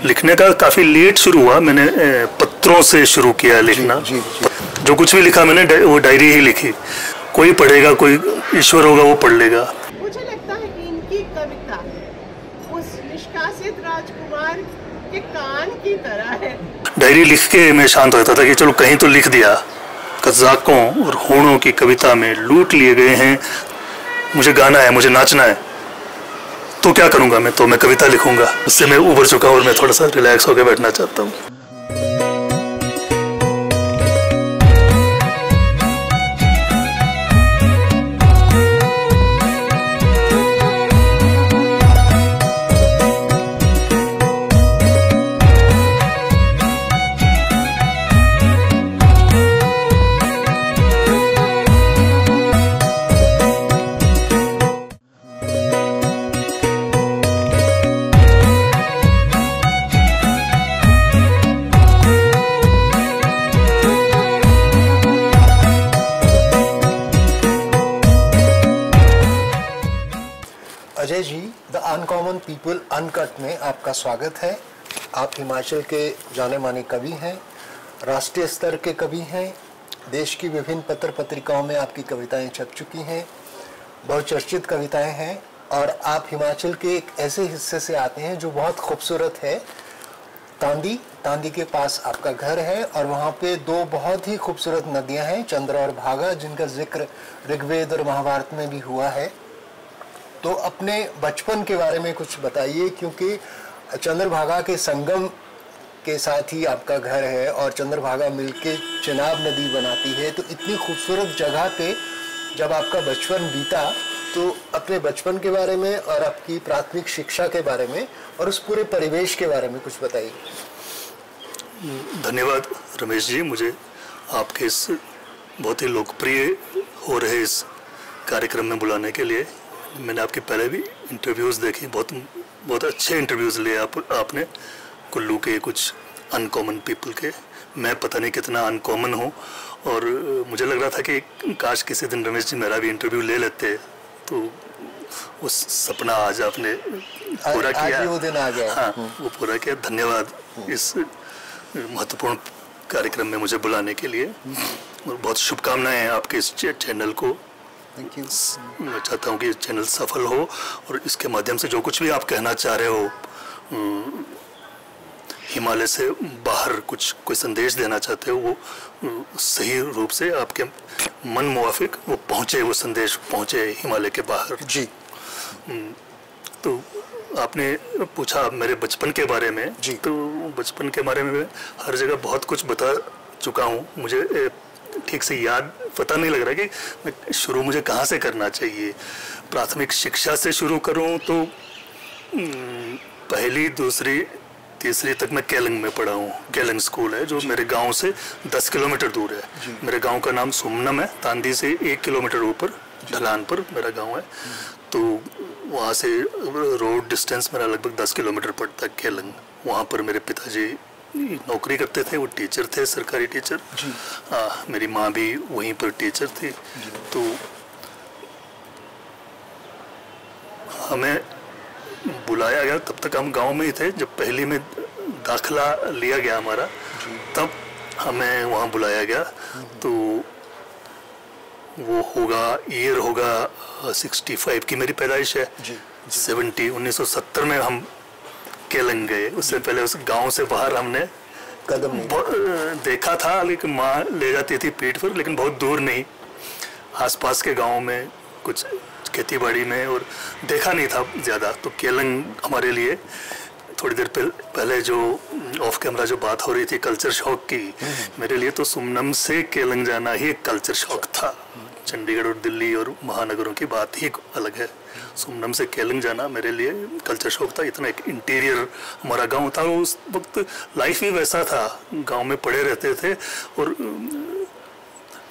लिखने का काफ़ी लेट शुरू हुआ। मैंने पत्रों से शुरू किया लिखना। जी, जी। जो कुछ भी लिखा मैंने वो डायरी ही लिखी। कोई पढ़ेगा, कोई ईश्वर होगा वो पढ़ लेगा। मुझे लगता है कि इनकी कविता उस निष्कासित राजकुमार के कान की तरह है। डायरी लिख के मैं शांत होता था कि चलो कहीं तो लिख दिया। कज़ाकों और होड़ों की कविता में लूट लिए गए हैं। मुझे गाना है, मुझे नाचना है, तो क्या करूंगा मैं? तो मैं कविता लिखूंगा। उससे मैं उबर चुका हूं और मैं थोड़ा सा रिलैक्स होकर बैठना चाहता हूँ। Ajay ji, the uncommon people uncut में आपका स्वागत है। आप हिमाचल के जाने माने कवि हैं, राष्ट्रीय स्तर के कवि हैं। देश की विभिन्न पत्र पत्रिकाओं में आपकी कविताएं छप चुकी हैं, बहुचर्चित कविताएं हैं। और आप हिमाचल के एक ऐसे हिस्से से आते हैं जो बहुत खूबसूरत है। तांदी के पास आपका घर है और वहाँ पे दो बहुत ही खूबसूरत नदियाँ हैं, चंद्र और भागा, जिनका जिक्र ऋग्वेद और महाभारत में भी हुआ है। तो अपने बचपन के बारे में कुछ बताइए, क्योंकि चंद्रभागा के संगम के साथ ही आपका घर है और चंद्रभागा मिलके चिनाब नदी बनाती है। तो इतनी खूबसूरत जगह पे जब आपका बचपन बीता, तो अपने बचपन के बारे में और आपकी प्राथमिक शिक्षा के बारे में और उस पूरे परिवेश के बारे में कुछ बताइए। धन्यवाद रमेश जी, मुझे आपके इस बहुत ही लोकप्रिय हो रहे इस कार्यक्रम में बुलाने के लिए। मैंने आपके पहले भी इंटरव्यूज़ देखे, बहुत अच्छे इंटरव्यूज़ लिए आपने कुल्लू के कुछ अनकॉमन पीपल के। मैं पता नहीं कितना अनकॉमन हूँ, और मुझे लग रहा था कि काश किसी दिन रमेश जी मेरा भी इंटरव्यू ले लेते, तो वो सपना आज आपने पूरा किया। आज वो दिन आ गया। हाँ, वो पूरा किया। धन्यवाद इस महत्वपूर्ण कार्यक्रम में मुझे बुलाने के लिए, और बहुत शुभकामनाएं हैं आपके इस चैनल को। Thank you. मैं चाहता हूँ कि चैनल सफल हो और इसके माध्यम से जो कुछ भी आप कहना चाह रहे हो, हिमालय से बाहर कुछ कोई संदेश देना चाहते हो, वो सही रूप से आपके मन मुवाफिक वो पहुँचे, वो संदेश पहुँचे हिमालय के बाहर जी। तो आपने पूछा मेरे बचपन के बारे में जी। तो बचपन के बारे में हर जगह बहुत कुछ बता चुका हूँ। मुझे ठीक से याद पता नहीं लग रहा कि मुझे कहाँ से करना चाहिए। प्राथमिक शिक्षा से शुरू करूँ तो पहली, दूसरी, तीसरी तक मैं केलंग में पढ़ा हूँ। केलंग स्कूल है जो मेरे गांव से 10 किलोमीटर दूर है। मेरे गांव का नाम सुमनम है। तांदी से 1 किलोमीटर ऊपर ढलान पर मेरा गांव है। तो वहाँ से रोड डिस्टेंस मेरा लगभग 10 किलोमीटर पड़ता है केलंग। वहाँ पर मेरे पिताजी नौकरी करते थे, वो टीचर थे, सरकारी टीचर। मेरी माँ भी वहीं पर टीचर थी। तो हमें बुलाया गया, तब तक हम गांव में ही थे। जब पहली में दाखिला लिया गया हमारा, तब हमें वहाँ बुलाया गया। तो वो ईयर होगा 65 की मेरी पैदाइश है। 1970 में हम केलंग गए। उससे पहले उस गांव से बाहर हमने कदम नहीं देखा था, लेकिन माँ ले जाती थी पीठ पर, लेकिन बहुत दूर नहीं, आसपास के गांव में कुछ खेतीबाड़ी में, और देखा नहीं था ज़्यादा। तो केलंग हमारे लिए थोड़ी देर पहले जो ऑफ कैमरा जो बात हो रही थी कल्चर शॉक की, मेरे लिए तो सुमनम से केलंग जाना ही एक कल्चर शॉक था। चंडीगढ़ और दिल्ली और महानगरों की बात ही अलग है। सुमनम से केलंग जाना मेरे लिए कल्चर शॉक था। इतना एक इंटीरियर हमारा गांव था, उस वक्त लाइफ ही वैसा था। गांव में पड़े रहते थे और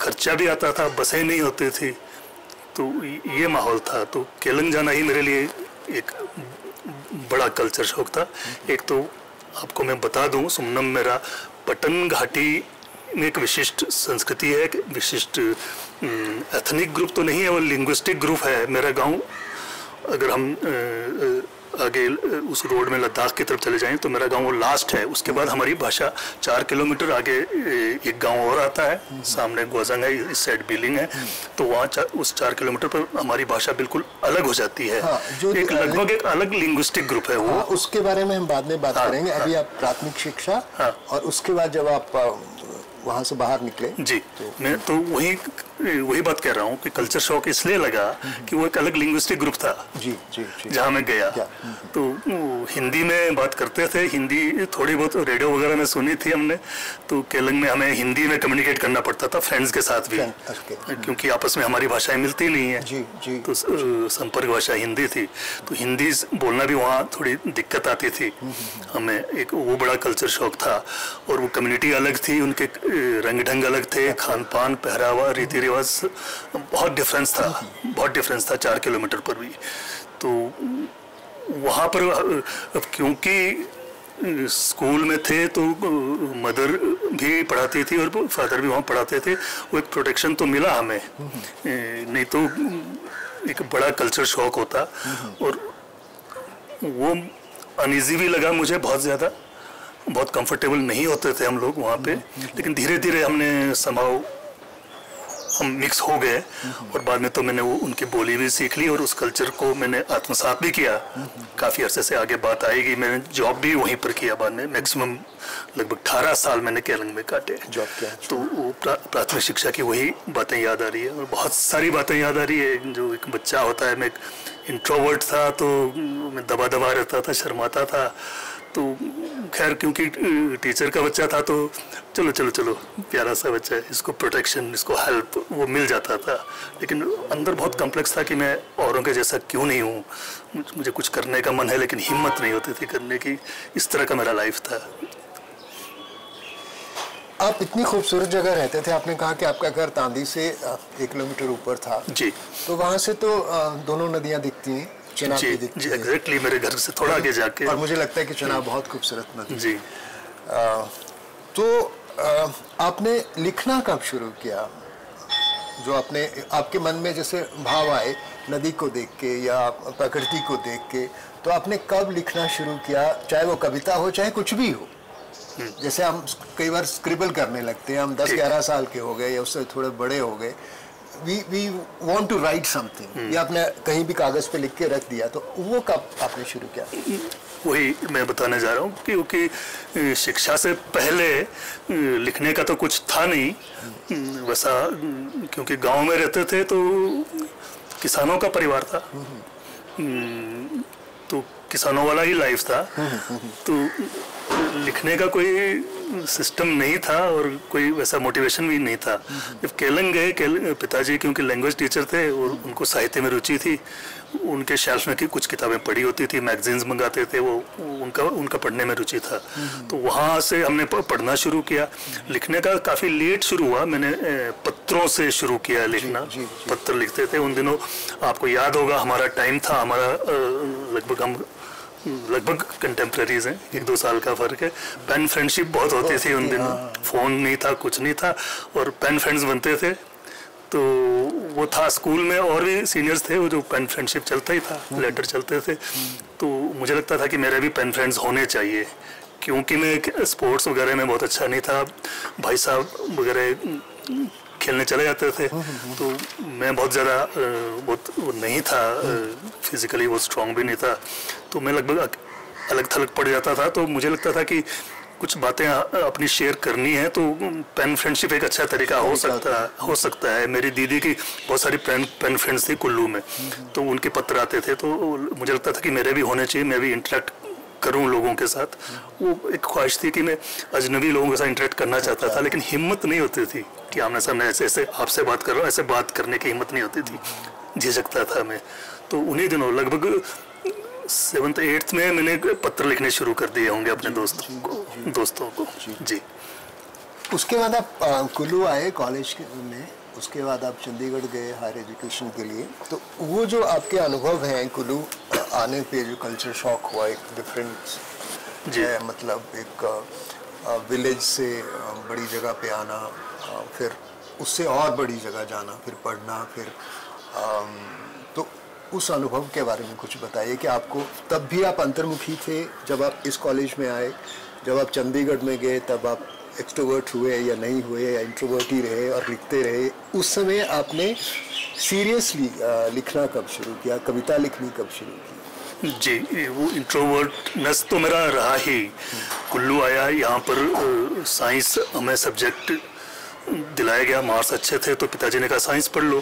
खर्चा भी आता था, बसें नहीं होती थी, तो ये माहौल था। तो केलंग जाना ही मेरे लिए एक बड़ा कल्चर शॉक था। एक तो आपको मैं बता दूं, सुमनम मेरा पटन घाटी में एक विशिष्ट संस्कृति है, एक विशिष्ट एथनिक ग्रुप तो नहीं है, वो लिंग्विस्टिक ग्रुप है मेरा गांव। अगर हम आगे उस रोड में लद्दाख की तरफ चले जाएं तो मेरा गांव वो लास्ट है। उसके बाद हमारी भाषा 4 किलोमीटर आगे एक गांव और आता है, सामने गोजंग है, इस साइड बिलिंग है, तो वहाँ उस 4 किलोमीटर पर हमारी भाषा बिल्कुल अलग हो जाती है। हाँ, जो एक लगभग एक अलग लिंग्विस्टिक ग्रुप है वो। हाँ, उसके बारे में हम बाद में बात करेंगे। अभी आप प्राथमिक शिक्षा और उसके बाद जब आप वहाँ से बाहर निकले जी, मैं तो वही बात कह रहा हूँ कि कल्चर शॉक इसलिए लगा कि वो एक अलग लिंग्विस्टिक ग्रुप था जी जी जी जहाँ मैं गया। तो हिंदी में बात करते थे, हिंदी थोड़ी बहुत रेडियो वगैरह में सुनी थी हमने, तो केलंग में हमें हिंदी में कम्युनिकेट करना पड़ता था फ्रेंड्स के साथ भी, क्योंकि आपस में हमारी भाषाएं मिलती नहीं है। जी जी। तो संपर्क भाषा हिंदी थी, तो हिंदी बोलना भी वहाँ थोड़ी दिक्कत आती थी हमें। एक वो बड़ा कल्चर शॉक था, और वो कम्युनिटी अलग थी, उनके रंग ढंग अलग थे, खान पान, पहरावा, रीति रिवाज बहुत डिफरेंस था 4 किलोमीटर पर भी। तो वहाँ पर क्योंकि स्कूल में थे तो मदर भी पढ़ाती थी और फादर भी वहाँ पढ़ाते थे, वो एक प्रोटेक्शन तो मिला हमें, नहीं तो एक बड़ा कल्चर शॉक होता। और वो अनईजी भी लगा मुझे बहुत ज़्यादा, बहुत कंफर्टेबल नहीं होते थे हम लोग वहाँ पे, लेकिन धीरे धीरे हम मिक्स हो गए, और बाद में तो मैंने वो उनकी बोली भी सीख ली और उस कल्चर को मैंने आत्मसात भी किया। काफ़ी अरसे से आगे बात आएगी, मैंने जॉब भी वहीं पर किया बाद में, मैक्सिमम लगभग 18 साल मैंने केलंग में काटे जॉब किया। तो वो प्राथमिक शिक्षा की वही बातें याद आ रही है, और बहुत सारी बातें याद आ रही है। जो एक बच्चा होता है, मैं एक इंट्रोवर्ट था, तो मैं दबा रहता था, शर्माता था, तो खैर क्योंकि टीचर का बच्चा था तो चलो प्यारा सा बच्चा है, इसको प्रोटेक्शन, इसको हेल्प वो मिल जाता था। लेकिन अंदर बहुत कॉम्प्लेक्स था कि मैं औरों के जैसा क्यों नहीं हूँ, मुझे कुछ करने का मन है लेकिन हिम्मत नहीं होती थी करने की। इस तरह का मेरा लाइफ था। आप इतनी खूबसूरत जगह रहते थे, आपने कहा कि आपका घर तांदी से 1 किलोमीटर ऊपर था जी, तो वहाँ से तो दोनों नदियाँ दिखती हैं, चनाब भी दिखती जी, है। एग्जैक्टली मेरे घर से थोड़ा आगे जाके, और मुझे लगता है कि चनाब बहुत खूबसूरत नदी जी। तो आपने लिखना कब शुरू किया? जो आपके मन में जैसे भाव आए नदी को देख के या प्रकृति को देख के, तो आपने कब लिखना शुरू किया? चाहे वो कविता हो चाहे कुछ भी हो। जैसे हम कई बार स्क्रिबल करने लगते हैं, हम 10-11 साल के हो गए या उससे थोड़े बड़े हो गए, we want to write something, या आपने कहीं भी कागज पे लिख के रख दिया, तो वो कब आपने शुरू किया? वही मैं बताने जा रहा हूँ, क्योंकि शिक्षा से पहले लिखने का तो कुछ था नहीं वैसा, क्योंकि गांव में रहते थे तो किसानों का परिवार था, तो किसानों वाला ही लाइफ था, तो लिखने का कोई सिस्टम नहीं था और कोई वैसा मोटिवेशन भी नहीं था। जब केलंग गए, पिताजी क्योंकि लैंग्वेज टीचर थे और उनको साहित्य में रुचि थी, उनके शेल्फ में की कुछ किताबें पढ़ी होती थी, मैगजीन्स मंगाते थे, वो उनका पढ़ने में रुचि था, तो वहाँ से हमने पढ़ना शुरू किया। लिखने का काफ़ी लेट शुरू हुआ, मैंने पत्रों से शुरू किया लिखना। पत्र लिखते थे उन दिनों, आपको याद होगा हमारा टाइम था, हमारा लगभग कंटेम्प्रेरीज हैं, 1-2 साल का फ़र्क है। पेन फ्रेंडशिप बहुत होती थी उन दिनों, फ़ोन नहीं था, कुछ नहीं था, और पेन फ्रेंड्स बनते थे, तो वो था स्कूल में और भी सीनियर्स थे वो जो पेन फ्रेंडशिप चलता ही था, लेटर चलते थे। तो मुझे लगता था कि मेरे भी पेन फ्रेंड्स होने चाहिए, क्योंकि मैं स्पोर्ट्स वगैरह में बहुत अच्छा नहीं था, भाई साहब वगैरह खेलने चले जाते थे, तो मैं बहुत ज़्यादा बहुत नहीं था, फिजिकली वो स्ट्रॉन्ग भी नहीं था, तो मैं लगभग अलग थलग पड़ जाता था। तो मुझे लगता था कि कुछ बातें अपनी शेयर करनी है तो पेन फ्रेंडशिप एक अच्छा तरीका हो सकता है। मेरी दीदी की बहुत सारी पेन फ्रेंड्स थी कुल्लू में, तो उनके पत्र आते थे, तो मुझे लगता था कि मेरे भी होने चाहिए, मैं भी इंटरेक्ट करूं लोगों के साथ। वो एक ख्वाहिश थी कि मैं अजनबी लोगों के साथ इंटरेक्ट करना चाहता था, लेकिन हिम्मत नहीं होती थी कि आमने सामने ऐसे आपसे बात कर रहा हूँ, ऐसे बात करने की हिम्मत नहीं होती थी, झिझकता था मैं। तो उन्हीं दिनों लगभग 7th-8th में मैंने पत्र लिखने शुरू कर दिए होंगे अपने दोस्तों को जी। उसके बाद आप कुल्लू आए कॉलेज में, उसके बाद आप चंडीगढ़ गए हायर एजुकेशन के लिए, तो वो जो आपके अनुभव हैं कुल्लू आने पे, जो कल्चर शॉक हुआ, एक डिफरेंट है, मतलब एक विलेज से बड़ी जगह पे आना, फिर उससे और बड़ी जगह जाना, फिर पढ़ना, फिर तो उस अनुभव के बारे में कुछ बताइए कि आपको तब भी आप अंतर्मुखी थे जब आप इस कॉलेज में आए, जब आप चंडीगढ़ में गए तब आप एक्सट्रोवर्ट हुए या नहीं हुए या इंट्रोवर्ट ही रहे और लिखते रहे? उस समय आपने सीरियसली लिखना कब शुरू किया, कविता लिखनी कब शुरू की? जी, वो इंट्रोवर्टनेस तो मेरा रहा ही। कुल्लू आया, यहाँ पर साइंस हमें सब्जेक्ट दिलाया गया, मार्क्स अच्छे थे तो पिताजी ने कहा साइंस पढ़ लो।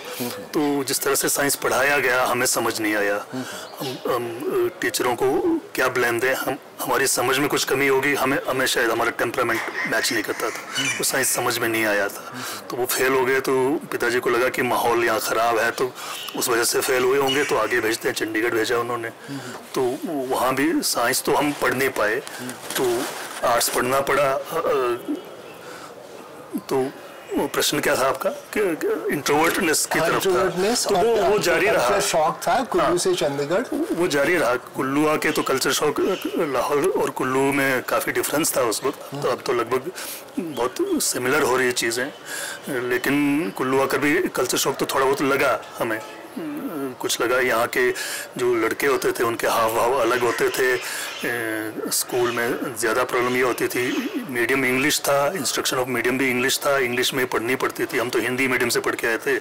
तो जिस तरह से साइंस पढ़ाया गया हमें समझ नहीं आया। हम टीचरों को क्या ब्लेम दें, हमारी समझ में कुछ कमी होगी, हमें शायद हमारा टेम्परामेंट मैच नहीं करता था, वो साइंस समझ में नहीं आया था। तो वो फेल हो गए। तो पिताजी को लगा कि माहौल यहाँ ख़राब है, तो उस वजह से फेल हुए होंगे, तो आगे भेजते हैं। चंडीगढ़ भेजा उन्होंने। तो वहाँ भी साइंस तो हम पढ़ नहीं पाए, तो आर्ट्स पढ़ना पड़ा। तो प्रश्न क्या था आपका कि इंट्रोवर्टनेस की तरफ था, तो वो जारी रहा। शौक था कुल्लू से चंडीगढ़, वो जारी रहा। कुल्लू आके तो कल्चर शॉक, लाहौर और कुल्लू में काफ़ी डिफरेंस था उस वक्त। तो अब तो लगभग बहुत सिमिलर हो रही है चीज़ें, लेकिन कुल्लू आकर भी कल्चर शॉक तो थोड़ा बहुत लगा हमें। कुछ लगा, यहाँ के जो लड़के होते थे उनके हाव भाव अलग होते थे। स्कूल में ज़्यादा प्रॉब्लम ये होती थी, मीडियम इंग्लिश था, इंस्ट्रक्शन ऑफ मीडियम भी इंग्लिश था, इंग्लिश में पढ़नी पड़ती थी। हम तो हिंदी मीडियम से पढ़ के आए थे,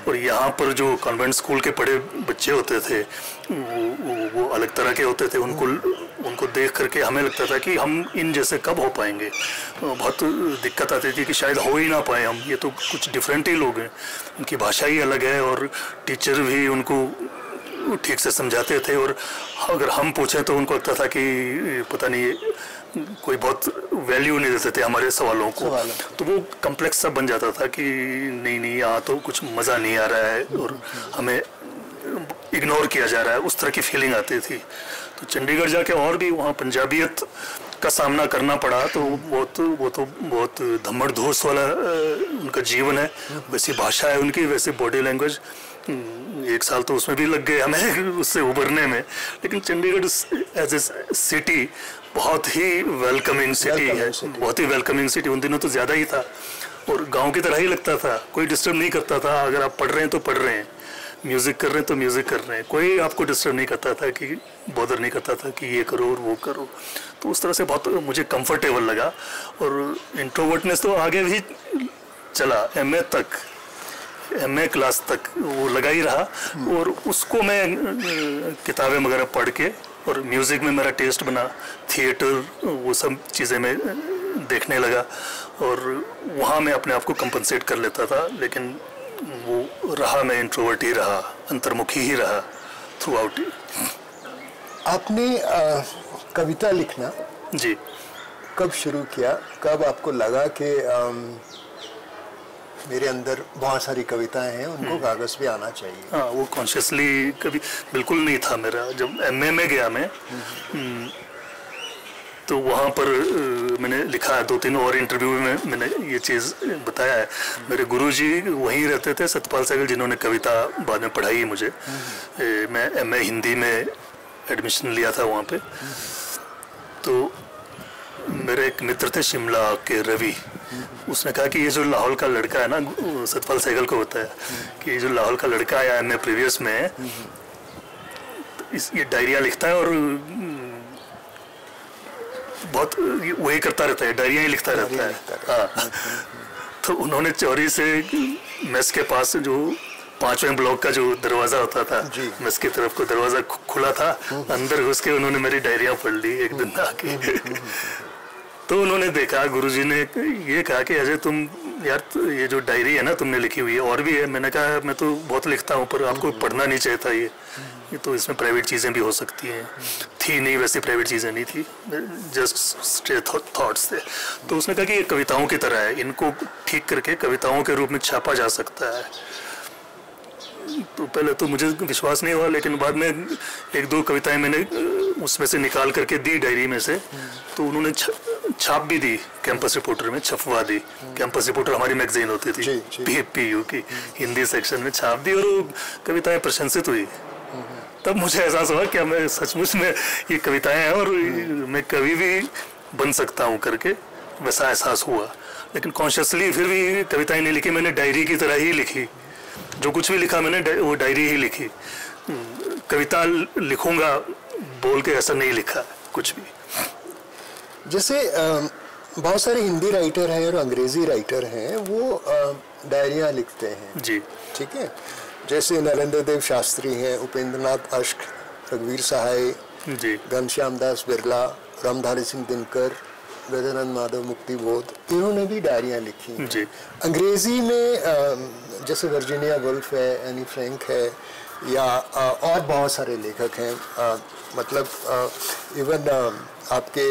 और यहाँ पर जो कॉन्वेंट स्कूल के पढ़े बच्चे होते थे वो अलग तरह के होते थे। उनको देख करके हमें लगता था कि हम इन जैसे कब हो पाएंगे। बहुत दिक्कत आती थी कि शायद हो ही ना पाए हम, ये तो कुछ डिफरेंट ही लोग हैं, उनकी भाषा ही अलग है, और टीचर भी उनको ठीक से समझाते थे, और अगर हम पूछें तो उनको लगता था कि पता नहीं कोई बहुत वैल्यू नहीं देते थे हमारे सवालों को। तो वो कम्प्लेक्स सा बन जाता था कि नहीं यहाँ तो कुछ मज़ा नहीं आ रहा है और हमें इग्नोर किया जा रहा है, उस तरह की फीलिंग आती थी। तो चंडीगढ़ जाके और भी वहाँ पंजाबियत का सामना करना पड़ा। तो वो तो बहुत धम्मड़ धूस वाला उनका जीवन है, वैसी भाषा है उनकी, वैसे बॉडी लैंग्वेज। 1 साल तो उसमें भी लग गए हमें उससे उभरने में। लेकिन चंडीगढ़ एज ए सिटी बहुत ही वेलकमिंग सिटी है, बहुत ही वेलकमिंग सिटी। उन दिनों तो ज़्यादा ही था, और गांव की तरह ही लगता था, कोई डिस्टर्ब नहीं करता था। अगर आप पढ़ रहे हैं तो पढ़ रहे हैं, म्यूज़िक कर रहे हैं तो म्यूज़िक कर रहे हैं, कोई आपको डिस्टर्ब नहीं करता था, कि बॉदर नहीं करता था कि ये करो और वो करो। तो उस तरह से बहुत मुझे कंफर्टेबल लगा। और इंट्रोवर्टनेस तो आगे भी चला, एमए क्लास तक वो लगा ही रहा। और उसको मैं किताबें वगैरह पढ़ के, और म्यूज़िक में मेरा टेस्ट बना, थिएटर वो सब चीज़ें मैं देखने लगा, और वहाँ मैं अपने आप को कंपनसेट कर लेता था। लेकिन वो रहा, मैं इंट्रोवर्ट ही रहा, अंतर्मुखी ही रहा थ्रू आउट। आपने कविता लिखना जी कब शुरू किया? कब आपको लगा कि मेरे अंदर बहुत सारी कविताएं हैं, उनको कागज पे आना चाहिए? हाँ, वो कॉन्शियसली कभी बिल्कुल नहीं था मेरा। जब एमए में गया मैं, तो वहाँ पर मैंने लिखा है, 2-3 और इंटरव्यू में मैंने ये चीज़ बताया है। मेरे गुरुजी वहीं रहते थे, सतपाल सहगल, जिन्होंने कविता बाद में पढ़ाई मुझे। मैं एमए हिंदी में एडमिशन लिया था वहाँ पे। तो मेरे एक मित्र थे शिमला के, रवि, उसने कहा कि ये जो लाहौल का लड़का है ना, सतपाल सहगल को होता है कि ये जो लाहौल का लड़का आया एमए प्रीवियस में, ये डायरिया लिखता है और बहुत वही करता रहता है, डायरिया ही लिखता रहता है। हाँ। तो उन्होंने चोरी से मेस के पास जो 5वें ब्लॉक का जो दरवाज़ा होता था, मेस की तरफ को दरवाज़ा खुला था, अंदर घुस के उन्होंने मेरी डायरिया पढ़ ली एक दिन आके। तो उन्होंने देखा, गुरुजी ने ये कहा कि अजय तुम यार, ये जो डायरी है ना तुमने लिखी हुई है, और भी है। मैंने कहा मैं तो बहुत लिखता हूँ, पर आपको पढ़ना नहीं चाहिए था ये तो इसमें प्राइवेट चीज़ें भी हो सकती हैं। थी नहीं, वैसे प्राइवेट चीज़ें नहीं थी, जस्ट स्ट्रेट थॉट्स थे। तो उसने कहा कि ये कविताओं की तरह है, इनको ठीक करके कविताओं के रूप में छापा जा सकता है। तो पहले तो मुझे विश्वास नहीं हुआ, लेकिन बाद में 1-2 कविताएं मैंने उसमें से निकाल करके दी डायरी में से। तो उन्होंने छाप भी दी, कैंपस रिपोर्टर में छपवा दी। कैंपस रिपोर्टर हमारी मैगजीन होती थी, PU की हिंदी सेक्शन में छाप दी, और वो कविताएं प्रशंसित हुई। तब मुझे एहसास हुआ कि मैं सचमुच में ये कविताएं हैं और मैं कभी भी बन सकता हूँ करके, वैसा एहसास हुआ। लेकिन कॉन्शियसली फिर भी कविताएं नहीं लिखी, मैंने डायरी की तरह ही लिखी। जो कुछ भी लिखा मैंने वो डायरी ही लिखी। कविता लिखूंगा बोल के ऐसा नहीं लिखा है कुछ भी। जैसे बहुत सारे हिंदी राइटर हैं और अंग्रेजी राइटर हैं, वो डायरियाँ लिखते हैं जी, ठीक है। जैसे नरेंद्र देव शास्त्री हैं, उपेंद्रनाथ अश्क, रघुवीर सहाय जी, घनश्याम दास बिरला, रामधारी सिंह दिनकर, गजानन माधव मुक्तिबोध, इन्होंने भी डायरियाँ लिखी हैं। जी। अंग्रेजी में जैसे वर्जीनिया वुल्फ है, एनी फ्रैंक है, या और बहुत सारे लेखक हैं, मतलब इवन आपके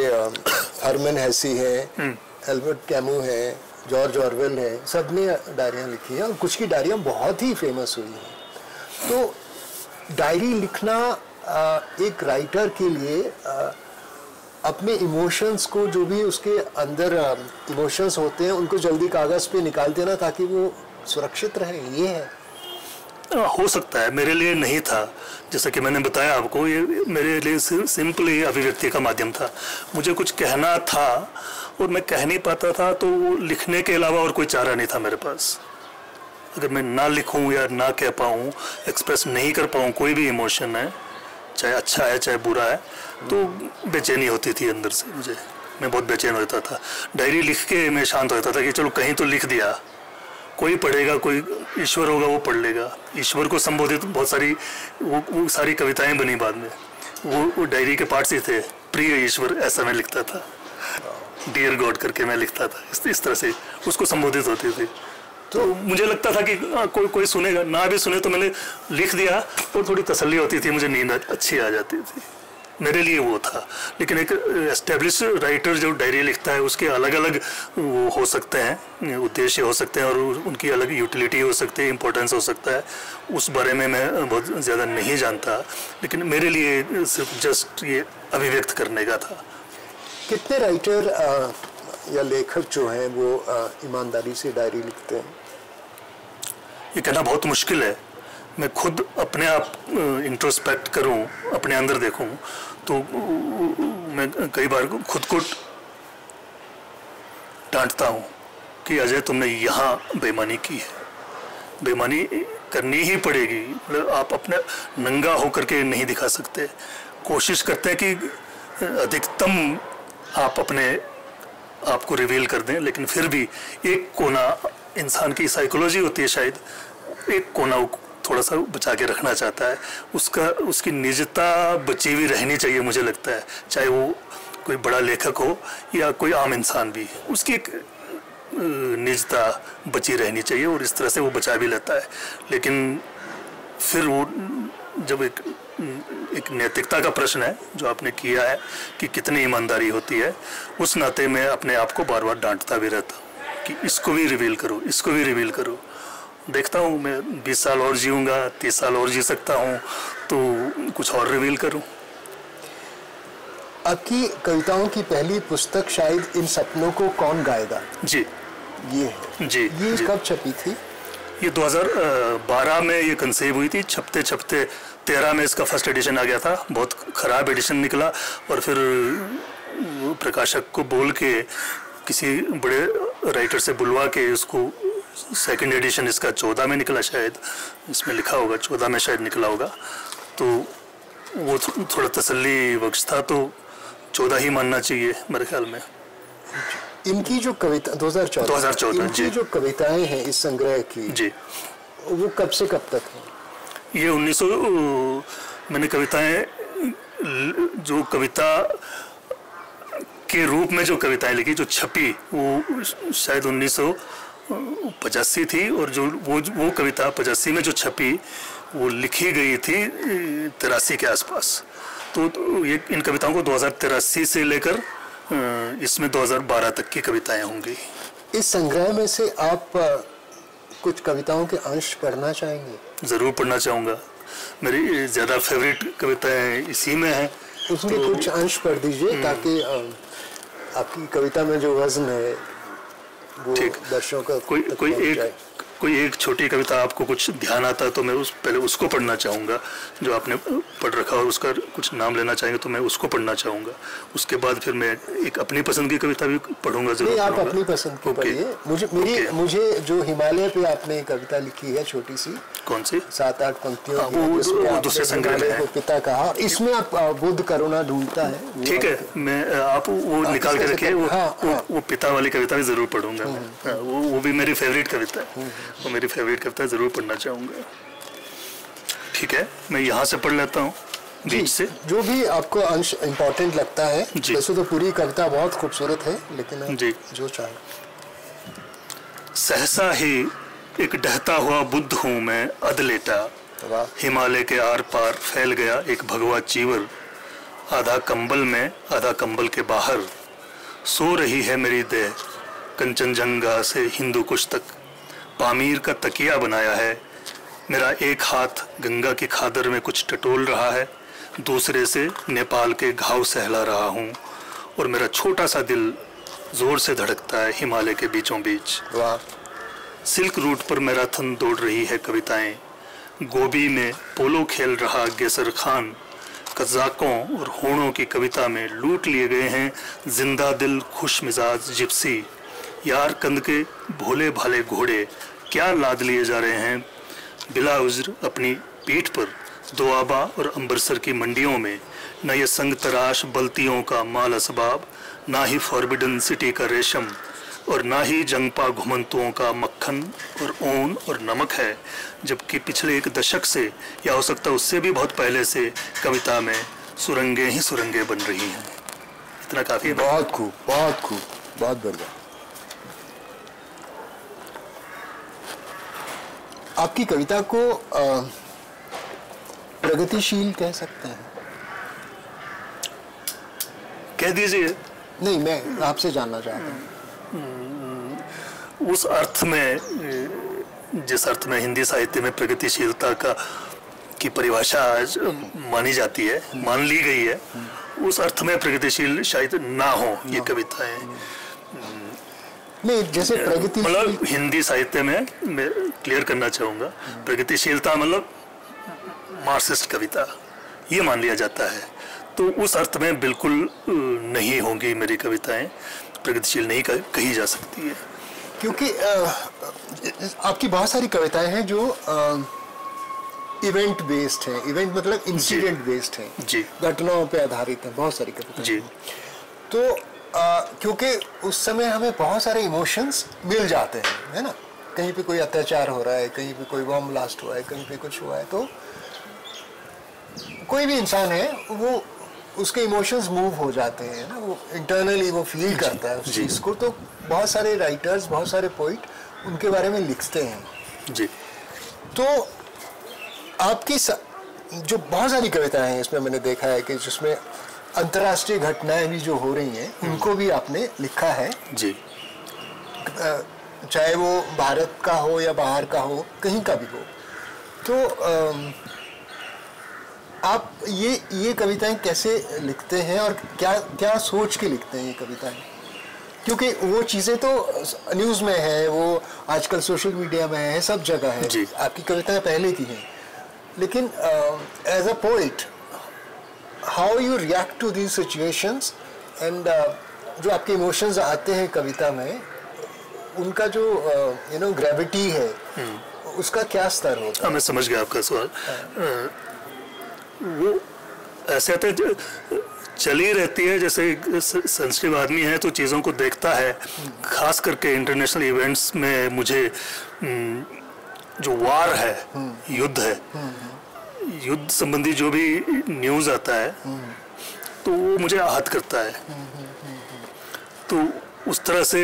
हरमन हेसी हैं, एल्बर्ट कैमू हैं, जॉर्ज ऑरवेल हैं, सब ने डायरियाँ लिखी हैं और कुछ की डायरियाँ बहुत ही फेमस हुई हैं। तो डायरी लिखना एक राइटर के लिए अपने इमोशंस को, जो भी उसके अंदर इमोशंस होते हैं, उनको जल्दी कागज़ पे निकाल देना ताकि वो सुरक्षित रहे, ये है। हो सकता है, मेरे लिए नहीं था। जैसा कि मैंने बताया आपको, ये मेरे लिए सिंपली अभिव्यक्ति का माध्यम था। मुझे कुछ कहना था और मैं कह नहीं पाता था, तो लिखने के अलावा और कोई चारा नहीं था मेरे पास। अगर मैं ना लिखूं या ना कह पाऊं, एक्सप्रेस नहीं कर पाऊं कोई भी इमोशन है, चाहे अच्छा है चाहे बुरा है, तो बेचैनी होती थी अंदर से मुझे। मैं बहुत बेचैन होता था। डायरी लिख के मैं शांत होता था कि चलो कहीं तो लिख दिया, कोई पढ़ेगा, कोई ईश्वर होगा वो पढ़ लेगा। ईश्वर को संबोधित बहुत सारी वो सारी कविताएं बनी बाद में, वो डायरी के पार्ट्स ही थे। प्रिय ईश्वर, ऐसा मैं लिखता था, डियर गॉड करके मैं लिखता था, इस तरह से उसको संबोधित होती थी। तो मुझे लगता था कि कोई सुनेगा, ना भी सुने तो मैंने लिख दिया तो थोड़ी तसल्ली होती थी, मुझे नींद अच्छी आ जाती थी। मेरे लिए वो था। लेकिन एक एस्टेब्लिश राइटर जो डायरी लिखता है, उसके अलग अलग वो हो सकते हैं, उद्देश्य हो सकते हैं और उनकी अलग यूटिलिटी हो सकती है, इम्पोर्टेंस हो सकता है। उस बारे में मैं बहुत ज़्यादा नहीं जानता, लेकिन मेरे लिए सिर्फ जस्ट ये अभिव्यक्त करने का था। कितने राइटर या लेखक जो हैं वो ईमानदारी से डायरी लिखते हैं? ये कहना बहुत मुश्किल है। मैं खुद अपने आप इंट्रोस्पेक्ट करूं, अपने अंदर देखूं, तो मैं कई बार खुद को डांटता हूं कि अजय तुमने यहाँ बेईमानी की है। बेईमानी करनी ही पड़ेगी, मतलब आप अपने नंगा होकर के नहीं दिखा सकते। कोशिश करते हैं कि अधिकतम आप अपने आप को रिवील कर दें, लेकिन फिर भी एक कोना, इंसान की साइकोलॉजी होती है शायद, एक कोना थोड़ा सा बचा के रखना चाहता है। उसकी निजता बची हुई रहनी चाहिए, मुझे लगता है। चाहे वो कोई बड़ा लेखक हो या कोई आम इंसान भी, उसकी एक निजता बची रहनी चाहिए और इस तरह से वो बचा भी लेता है। लेकिन फिर वो जब एक नैतिकता का प्रश्न है जो आपने किया है कि कितनी ईमानदारी होती है, उस नाते मैं अपने आप को बार बार डांटता भी रहता हूँ कि इसको भी रिवील करो, इसको भी रिवील करो। देखता हूँ मैं 20 साल और जीऊँगा, 30 साल और जी सकता हूँ, तो कुछ और रिवील करूँ। आपकी कविताओं की पहली पुस्तक शायद इन सपनों को कौन गाएगा, जी, ये है। जी, ये जी। कब छपी थी? ये 2012 में ये कंसीव हुई थी। छपते छपते 13 में इसका फर्स्ट एडिशन आ गया था। बहुत ख़राब एडिशन निकला और फिर प्रकाशक को बोल के किसी बड़े राइटर से बुलवा के उसको सेकंड एडिशन इसका 14 में निकला, शायद इसमें लिखा होगा 14 में शायद निकला होगा। तो वो थोड़ा तसल्ली बख्श था, तो 14 ही मानना चाहिए मेरे ख्याल में। इनकी जो कविता 2014 इनकी जो कविताएं हैं इस संग्रह की, जी, वो कब से कब तक हैं? ये 1900 मैंने कविताएं, जो कविता के रूप में जो कविताएं लिखी, जो छपी, वो शायद 1985 थी। और जो वो कविता 85 में जो छपी, वो लिखी गई थी 83 के आसपास। तो ये इन कविताओं को 2083 से लेकर इसमें 2012 तक की कविताएं होंगी। इस संग्रह में से आप कुछ कविताओं के अंश पढ़ना चाहेंगे? ज़रूर पढ़ना चाहूँगा। मेरी ज़्यादा फेवरेट कविताएं इसी में हैं। उसमें तो कुछ अंश पढ़ दीजिए ताकि आपकी कविता में जो वज़न है वो दर्शकों का कोई एक छोटी कविता आपको कुछ ध्यान आता है तो मैं पहले उसको पढ़ना चाहूँगा, जो आपने पढ़ रखा और उसका कुछ नाम लेना चाहेंगे तो मैं उसको पढ़ना चाहूँगा। उसके बाद फिर मैं एक अपनी पसंद की कविता भी पढ़ूंगा। नहीं, आप अपनी पसंद की पढ़िए। मुझे जो हिमालय पे आपने कविता लिखी है छोटी सी, कौन सी 7-8 पंक्तियों की, वो जिसमें आपने दूसरे संग्रह में हिमालय है। को पिता कहा। इसमें आप बुद्ध करुणा ढूंढता है। ठीक है, मैं आप वो निकाल के रखिए, वो पिता वाली कविता भी जरूर पढ़ूंगा मैं। वो भी मेरी फेवरेट कविता है, वो मेरी फेवरेट कविता जरूर पढ़ना चाहूंगा। ठीक है, मैं यहाँ से पढ़ लेता हूँ बीच से, जो भी आपको अंश इम्पोर्टेंट लगता है। वैसे तो पूरी कविता बहुत खूबसूरत है, लेकिन आप जो चाहे। सहसा ही एक डहता हुआ बुद्ध हूँ मैं अधलेटा, हिमालय के आर पार फैल गया एक भगवा चीवर, आधा कंबल में आधा कंबल के बाहर सो रही है मेरी देह, कंचनजंगा से हिंदू कुश तक पामीर का तकिया बनाया है। मेरा एक हाथ गंगा की खादर में कुछ टटोल रहा है, दूसरे से नेपाल के घाव सहला रहा हूँ, और मेरा छोटा सा दिल जोर से धड़कता है हिमालय के बीचों बीच। वाह। सिल्क रूट पर मैराथन दौड़ रही है कविताएं, गोबी में पोलो खेल रहा गेसर खान, कज़ाकों और होड़ों की कविता में लूट लिए गए हैं जिंदा दिल खुश मिजाज जिप्सी, यार कंद के भोले भाले घोड़े क्या लाद लिए जा रहे हैं बिला उज्र अपनी पीठ पर दोआबा और अमृतसर की मंडियों में, न ये संग तराश बल्तियों का माल असबाब, ना ही फॉरबिडन सिटी का रेशम, और ना ही जंगपा घुमंतुओं का मक्खन और ऊन और नमक है, जबकि पिछले एक दशक से, या हो सकता उससे भी बहुत पहले से, कविता में सुरंगें ही सुरंगें बन रही हैं। इतना काफी है। बहुत खूब, बहुत खूब, बहुत बढ़िया। आपकी कविता को प्रगतिशील कह सकते हैं? कह दीजिए। नहीं, मैं आपसे जानना चाहता हूँ। उस अर्थ में, जिस अर्थ में हिंदी साहित्य में प्रगतिशीलता की परिभाषा आज मानी जाती है, मान ली गई है, उस अर्थ में प्रगतिशील शायद ना हो ये कविताएं। नहीं, जैसे प्रगतिशील, मतलब हिंदी साहित्य में मैं क्लियर करना चाहूंगा, प्रगतिशीलता मतलब मार्क्सिस्ट कविता ये मान लिया जाता है, तो उस अर्थ में बिल्कुल नहीं होंगी मेरी कविताएं, प्रगतिशील नहीं कही जा सकती है। क्योंकि आपकी बहुत सारी कविताएं हैं जो इवेंट बेस्ड हैं। इवेंट मतलब इंसिडेंट बेस्ड हैं, जी, घटनाओं पे आधारित हैं, बहुत सारी कविताएं जी। तो क्योंकि उस समय हमें बहुत सारे इमोशंस मिल जाते हैं, है ना। कहीं पे कोई अत्याचार हो रहा है, कहीं पे कोई बम ब्लास्ट हुआ है, कहीं पे कुछ हुआ है, तो कोई भी इंसान है वो उसके इमोशंस मूव हो जाते हैं ना, वो इंटरनली वो फील करता है उस चीज़ को। तो बहुत सारे राइटर्स, बहुत सारे पोइट उनके बारे में लिखते हैं जी। तो आपकी जो बहुत सारी कविताएं हैं इसमें मैंने देखा है कि जिसमें अंतर्राष्ट्रीय घटनाएं भी जो हो रही हैं उनको भी आपने लिखा है जी, चाहे वो भारत का हो या बाहर का हो, कहीं का भी हो। तो आप ये कविताएं कैसे लिखते हैं और क्या क्या सोच के लिखते हैं ये कविताएं? क्योंकि वो चीज़ें तो न्यूज़ में है, वो आजकल सोशल मीडिया में है, सब जगह है। आपकी कविताएं पहले की हैं, लेकिन as a poet how you react to these situations and जो आपके इमोशंस आते हैं कविता में, उनका जो ग्रेविटी है उसका क्या स्तर होता है? मैं समझ गया आपका सवाल। वो ऐसे आते चली रहती है, जैसे सेंसिटिव आदमी है तो चीज़ों को देखता है, खास करके इंटरनेशनल इवेंट्स में मुझे जो वार है, युद्ध है, युद्ध संबंधी जो भी न्यूज़ आता है तो वो मुझे आहत करता है। तो उस तरह से,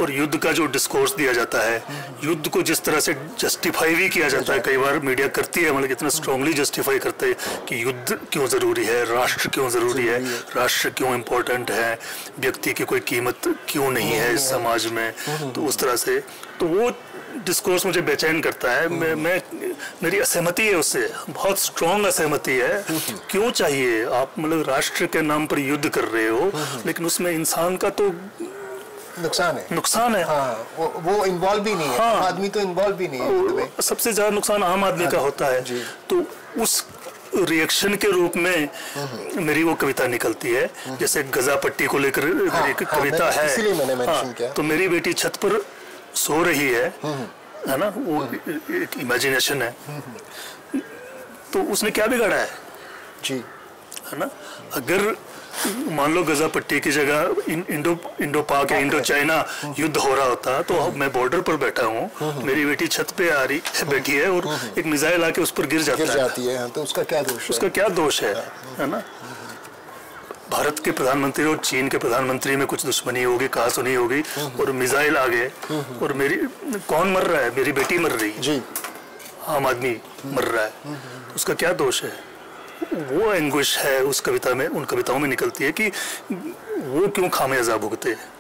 और युद्ध का जो डिस्कोर्स दिया जाता है, युद्ध को जिस तरह से जस्टिफाई भी किया जाता है, कई बार मीडिया करती है, मतलब इतना स्ट्रांगली जस्टिफाई करते हैं कि युद्ध क्यों ज़रूरी है, राष्ट्र क्यों ज़रूरी है, राष्ट्र क्यों इम्पोर्टेंट है, व्यक्ति की कोई कीमत क्यों नहीं है इस समाज में। तो उस तरह से तो वो डिस्कोर्स मुझे बेचैन करता है। मेरी असहमति है उससे, बहुत स्ट्रॉन्ग असहमति है। क्यों चाहिए आप, मतलब राष्ट्र के नाम पर युद्ध कर रहे हो, लेकिन उसमें इंसान का तो नुकसान है। हाँ, वो इन्वॉल्व भी नहीं है। हाँ, आदमी तो इन्वॉल्व भी नहीं है। सबसे ज्यादा नुकसान आम आदमी का होता है। तो उस रिएक्शन के रूप में मेरी वो कविता निकलती है। जैसे गजापट्टी को लेकर मेरी एक कविता है, इसलिए मैंने मेंशन किया। तो मेरी बेटी छत पर सो रही है, है ना, वो एक इमेजिनेशन है। तो उसने क्या बिगाड़ा है जी, है ना। अगर मान लो गजा पट्टी की जगह इंडो पाक या इंडो चाइना युद्ध हो रहा होता तो अब मैं बॉर्डर पर बैठा हूँ, मेरी बेटी छत पे आ रही है, बैठी है और एक मिसाइल आके उस पर गिर जाती है, तो उसका क्या दोष है? उसका क्या दोष है ना। भारत के प्रधानमंत्री और चीन के प्रधानमंत्री में कुछ दुश्मनी होगी, कहा सुनी होगी, और मिसाइल आ गए और मेरी कौन मर रहा है? मेरी बेटी मर रही है जी, आम आदमी मर रहा है, उसका क्या दोष है? वो एंग्विश है उस कविता में, उन कविताओं में निकलती है कि वो क्यों खामियाजा भुगते हैं।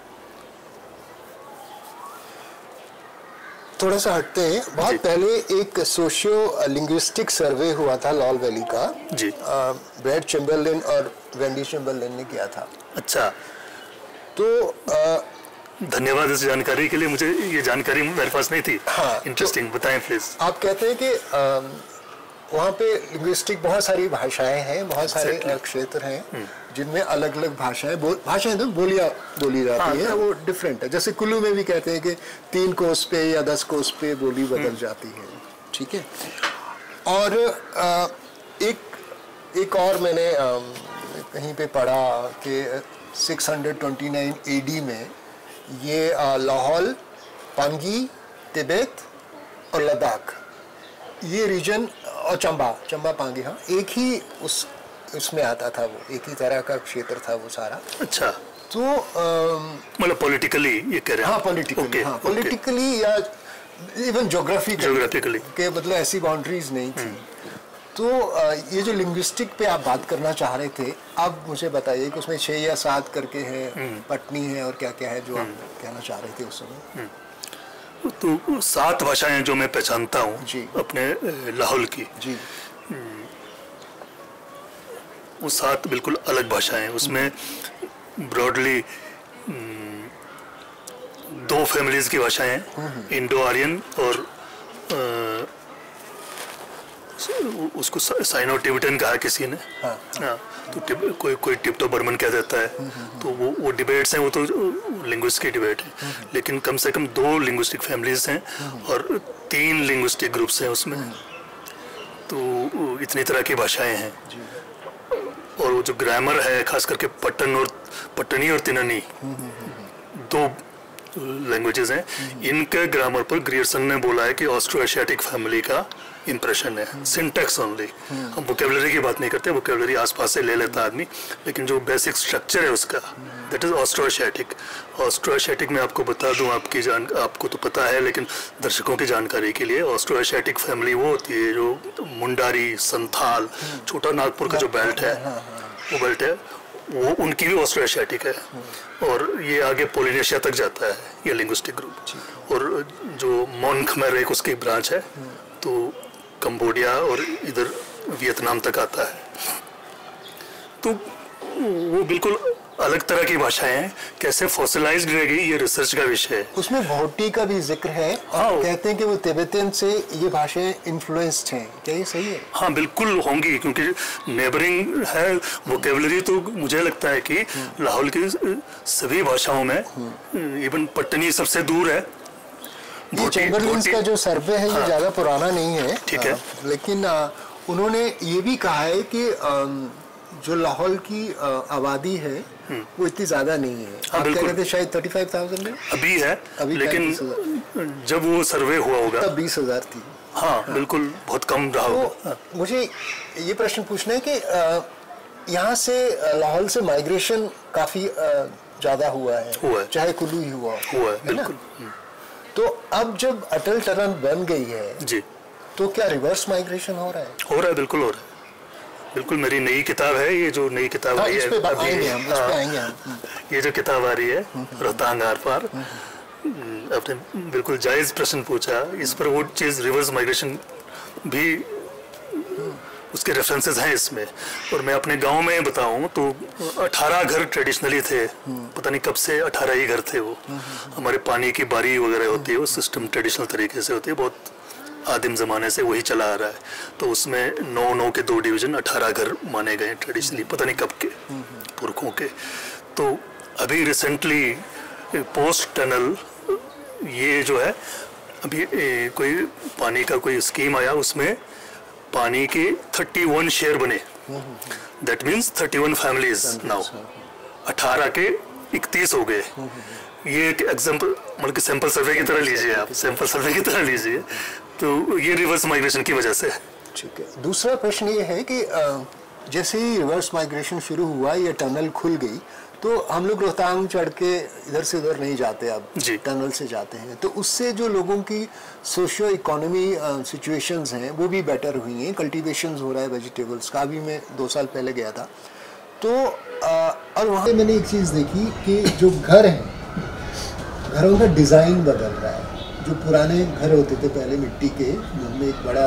थोड़ा सा हटते हैं, बहुत पहले एक सोशियो लिंग्विस्टिक सर्वे हुआ था लॉल वैली का जी, ब्रैड चैम्बरलिन और वेंडी चैम्बरलिन ने किया था। अच्छा, तो धन्यवाद इस जानकारी के लिए, मुझे ये जानकारी मेरे पास नहीं थी। हाँ, इंटरेस्टिंग, बताएं प्लीज। आप कहते हैं कि वहाँ पे लिंग्विस्टिक बहुत सारी भाषाएं हैं, बहुत सारे क्षेत्र हैं जिनमें अलग अलग भाषाएं तो बोलियां बोली जाती है, वो डिफरेंट है। जैसे कुल्लू में भी कहते हैं कि 3 कोस पे या 10 कोस पे बोली बदल जाती है, ठीक है। और एक और मैंने कहीं पे पढ़ा कि 629 AD में ये लाहौल, पांगी, तिब्बत और लद्दाख, ये रीजन, और चंबा पांगी, हाँ, एक ही उसमें आता था, वो एक ही तरह का क्षेत्र था वो सारा। अच्छा, तो मतलब पॉलिटिकली ये कह रहे हैं? हाँ, पॉलिटिकली या इवन ज्योग्राफिकली के मतलब ऐसी बाउंड्रीज नहीं थी। तो ये जो लिंग्विस्टिक पे आप बात करना चाह रहे थे, अब मुझे बताइए कि उसमें 6 या 7 करके है, पटनी है और क्या क्या है जो आप कहना चाह रहे थे उस समय। तो 7 भाषाएं जो मैं पहचानता हूँ अपने लाहौल की जी, वो 7 बिल्कुल अलग भाषाएं। उसमें ब्रॉडली 2 फैमिलीज की भाषाएं हैं, इंडो आर्यन और उसको साइनो टिबेटन कहा किसी ने। हाँ, तो कोई टिप्टो बर्मन कह देता है। तो वो डिबेट्स हैं, वो तो लिंग्विस्ट की डिबेट है, लेकिन कम से कम 2 लिंग्विस्टिक फैमिलीज हैं और 3 लिंग्विस्टिक ग्रुप्स हैं उसमें। तो इतनी तरह की भाषाएं हैं। और वो जो ग्रामर है, खास करके पट्टनी और तिननी, 2 लैंग्वेजेस हैं। इनके ग्रामर पर ग्रियर्सन ने बोला है कि ऑस्ट्रो एशियाटिक फैमिली का इंप्रेशन है, सिंटैक्स ओनली। हम वोकेबलरी की बात नहीं करते, वोकेबलरी आसपास से ले लेता आदमी, लेकिन जो बेसिक स्ट्रक्चर है उसका, that is Austro Asiatic. Austro Asiatic में आपको बता दूं, आपको तो पता है, लेकिन दर्शकों की जानकारी के लिए, ऑस्ट्रो एशियाटिक फैमिली वो होती है जो मुंडारी, संथाल, छोटा नागपुर का जो बेल्ट है, वो बेल्ट है, वो उनकी भी ऑस्ट्रो एशियाटिक है। और ये आगे पोलिनेशिया तक जाता है ये लिंग्विस्टिक ग्रुप। और जो मोन खमेर एक उसकी ब्रांच है, तो कंबोडिया और इधर वियतनाम तक आता है। तो वो बिल्कुल अलग तरह की भाषाएं हैं। कैसे फॉसिलाइज्ड रह गई, ये रिसर्च का विषय है। उसमें भोटी का भी जिक्र है। कहते हैं कि वो तिब्बतन से ये भाषाएं इन्फ्लुएंस्ड हैं, क्या ये सही है? हाँ, बिल्कुल होंगी, क्योंकि नेबरिंग है। वोकेबलरी तो मुझे लगता है कि लाहौल की सभी भाषाओं में, इवन पट्टनी सबसे दूर है। ये चैम्बरलिन का जो सर्वे है, ये ज़्यादा पुराना नहीं है, ठीक है, लेकिन उन्होंने ये भी कहा है कि जो लाहौल की आबादी है वो इतनी ज़्यादा नहीं है। आप कह रहे थे शायद 35,000 में अभी है, लेकिन जब वो सर्वे हुआ होगा तब 20,000 थी। हाँ, बिल्कुल बहुत कम रहा होगा। तो मुझे ये प्रश्न पूछना है कि यहाँ से लाहौल से माइग्रेशन काफ़ी ज़्यादा हुआ है, चाहे कुल्लू ही हुआ है, बिल्कुल। तो अब जब अटल टनल बन गई है जी, तो क्या रिवर्स माइग्रेशन हो रहा है? हो रहा है, बिल्कुल हो रहा है। बिल्कुल, मेरी नई किताब है, ये जो नई किताब आई है, ये जो किताब आ रही है, रोहतांग आर पार, आपने बिल्कुल जायज प्रश्न पूछा। इस पर वो चीज़ रिवर्स माइग्रेशन भी, उसके रेफरेंसेस हैं इसमें। और मैं अपने गांव में बताऊं तो 18 घर ट्रेडिशनली थे, पता नहीं कब से 18 ही घर थे वो। हमारे पानी की बारी वगैरह होती है, वो सिस्टम ट्रेडिशनल तरीके से होती है, बहुत आदिम ज़माने से वही चला आ रहा है। तो उसमें 9 के 2 डिवीज़न, 18 घर माने गए ट्रेडिशनली, पता नहीं कब के पुरखों के। तो अभी रिसेंटली पोस्ट टनल ये जो है अभी कोई पानी का कोई स्कीम आया, उसमें पानी के 31 शेयर बने, दैट मीन्स 31 फैमिलीज नाउ, 18 के 31 हो गए। ये एक एग्जाम्पल, मतलब कि सैंपल सर्वे की तरह लीजिए आप, सैंपल सर्वे की तरह लीजिए। तो ये रिवर्स माइग्रेशन की वजह से। ठीक है, दूसरा प्रश्न ये है कि जैसे ही रिवर्स माइग्रेशन शुरू हुआ, ये टनल खुल गई, तो हम लोग रोहतांग चढ़ के इधर से उधर नहीं जाते, अब टनल से जाते हैं, तो उससे जो लोगों की सोशियो इकोनॉमी सिचुएशंस हैं वो भी बेटर हुई हैं। कल्टीवेशंस हो रहा है वेजिटेबल्स का, भी मैं 2 साल पहले गया था तो और वहाँ मैंने एक चीज़ देखी कि जो घर हैं, घरों का डिज़ाइन बदल रहा है। जो पुराने घर होते थे पहले मिट्टी के, जिनमें एक बड़ा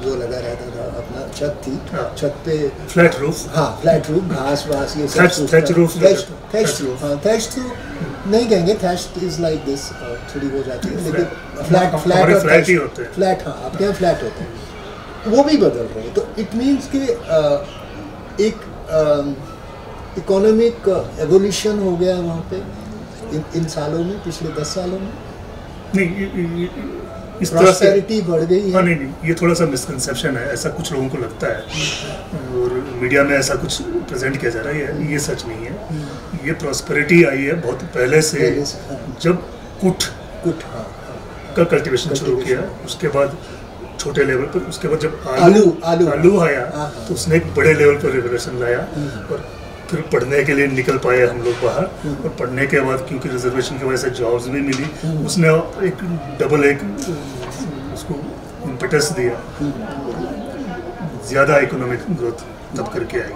वो लगा रहता था, अपना छत थी, छत पे फ्लैट रूफ, हाँ फ्लैट रूफ, घास वास ये सब, थैच रूफ, हाँ थैच तो नहीं कहेंगे, थैच इज लाइक दिस, थोड़ी हो जाती है, लेकिन फ्लैट ही होते हैं, फ्लैट, हाँ आपके यहाँ फ्लैट होते हैं, वो भी बदल रहे हैं। तो इट मीन्स कि एक इकोनॉमिक एवोल्यूशन हो गया है वहाँ पे इन सालों में, पिछले 10 सालों में। नहीं, इस तरह से बढ़ गई है। हाँ, नहीं, ये थोड़ा सा मिसकंसेप्शन है, ऐसा कुछ लोगों को लगता है और मीडिया में ऐसा कुछ प्रेजेंट किया जा रहा है, ये सच नहीं है। ये प्रॉस्पेरिटी आई है बहुत पहले से, जब कुट का कल्टीवेशन शुरू किया, उसके बाद छोटे लेवल पर, उसके बाद जब आलू आया तो उसने एक बड़े लेवल पर रेवोल्यूशन लाया और फिर पढ़ने के लिए निकल पाए हम लोग बाहर। और पढ़ने के बाद क्योंकि रिजर्वेशन की वजह से जॉब्स भी मिली, उसने एक डबल उसको इम्पेटस दिया, ज़्यादा इकोनॉमिक ग्रोथ तब करके आई।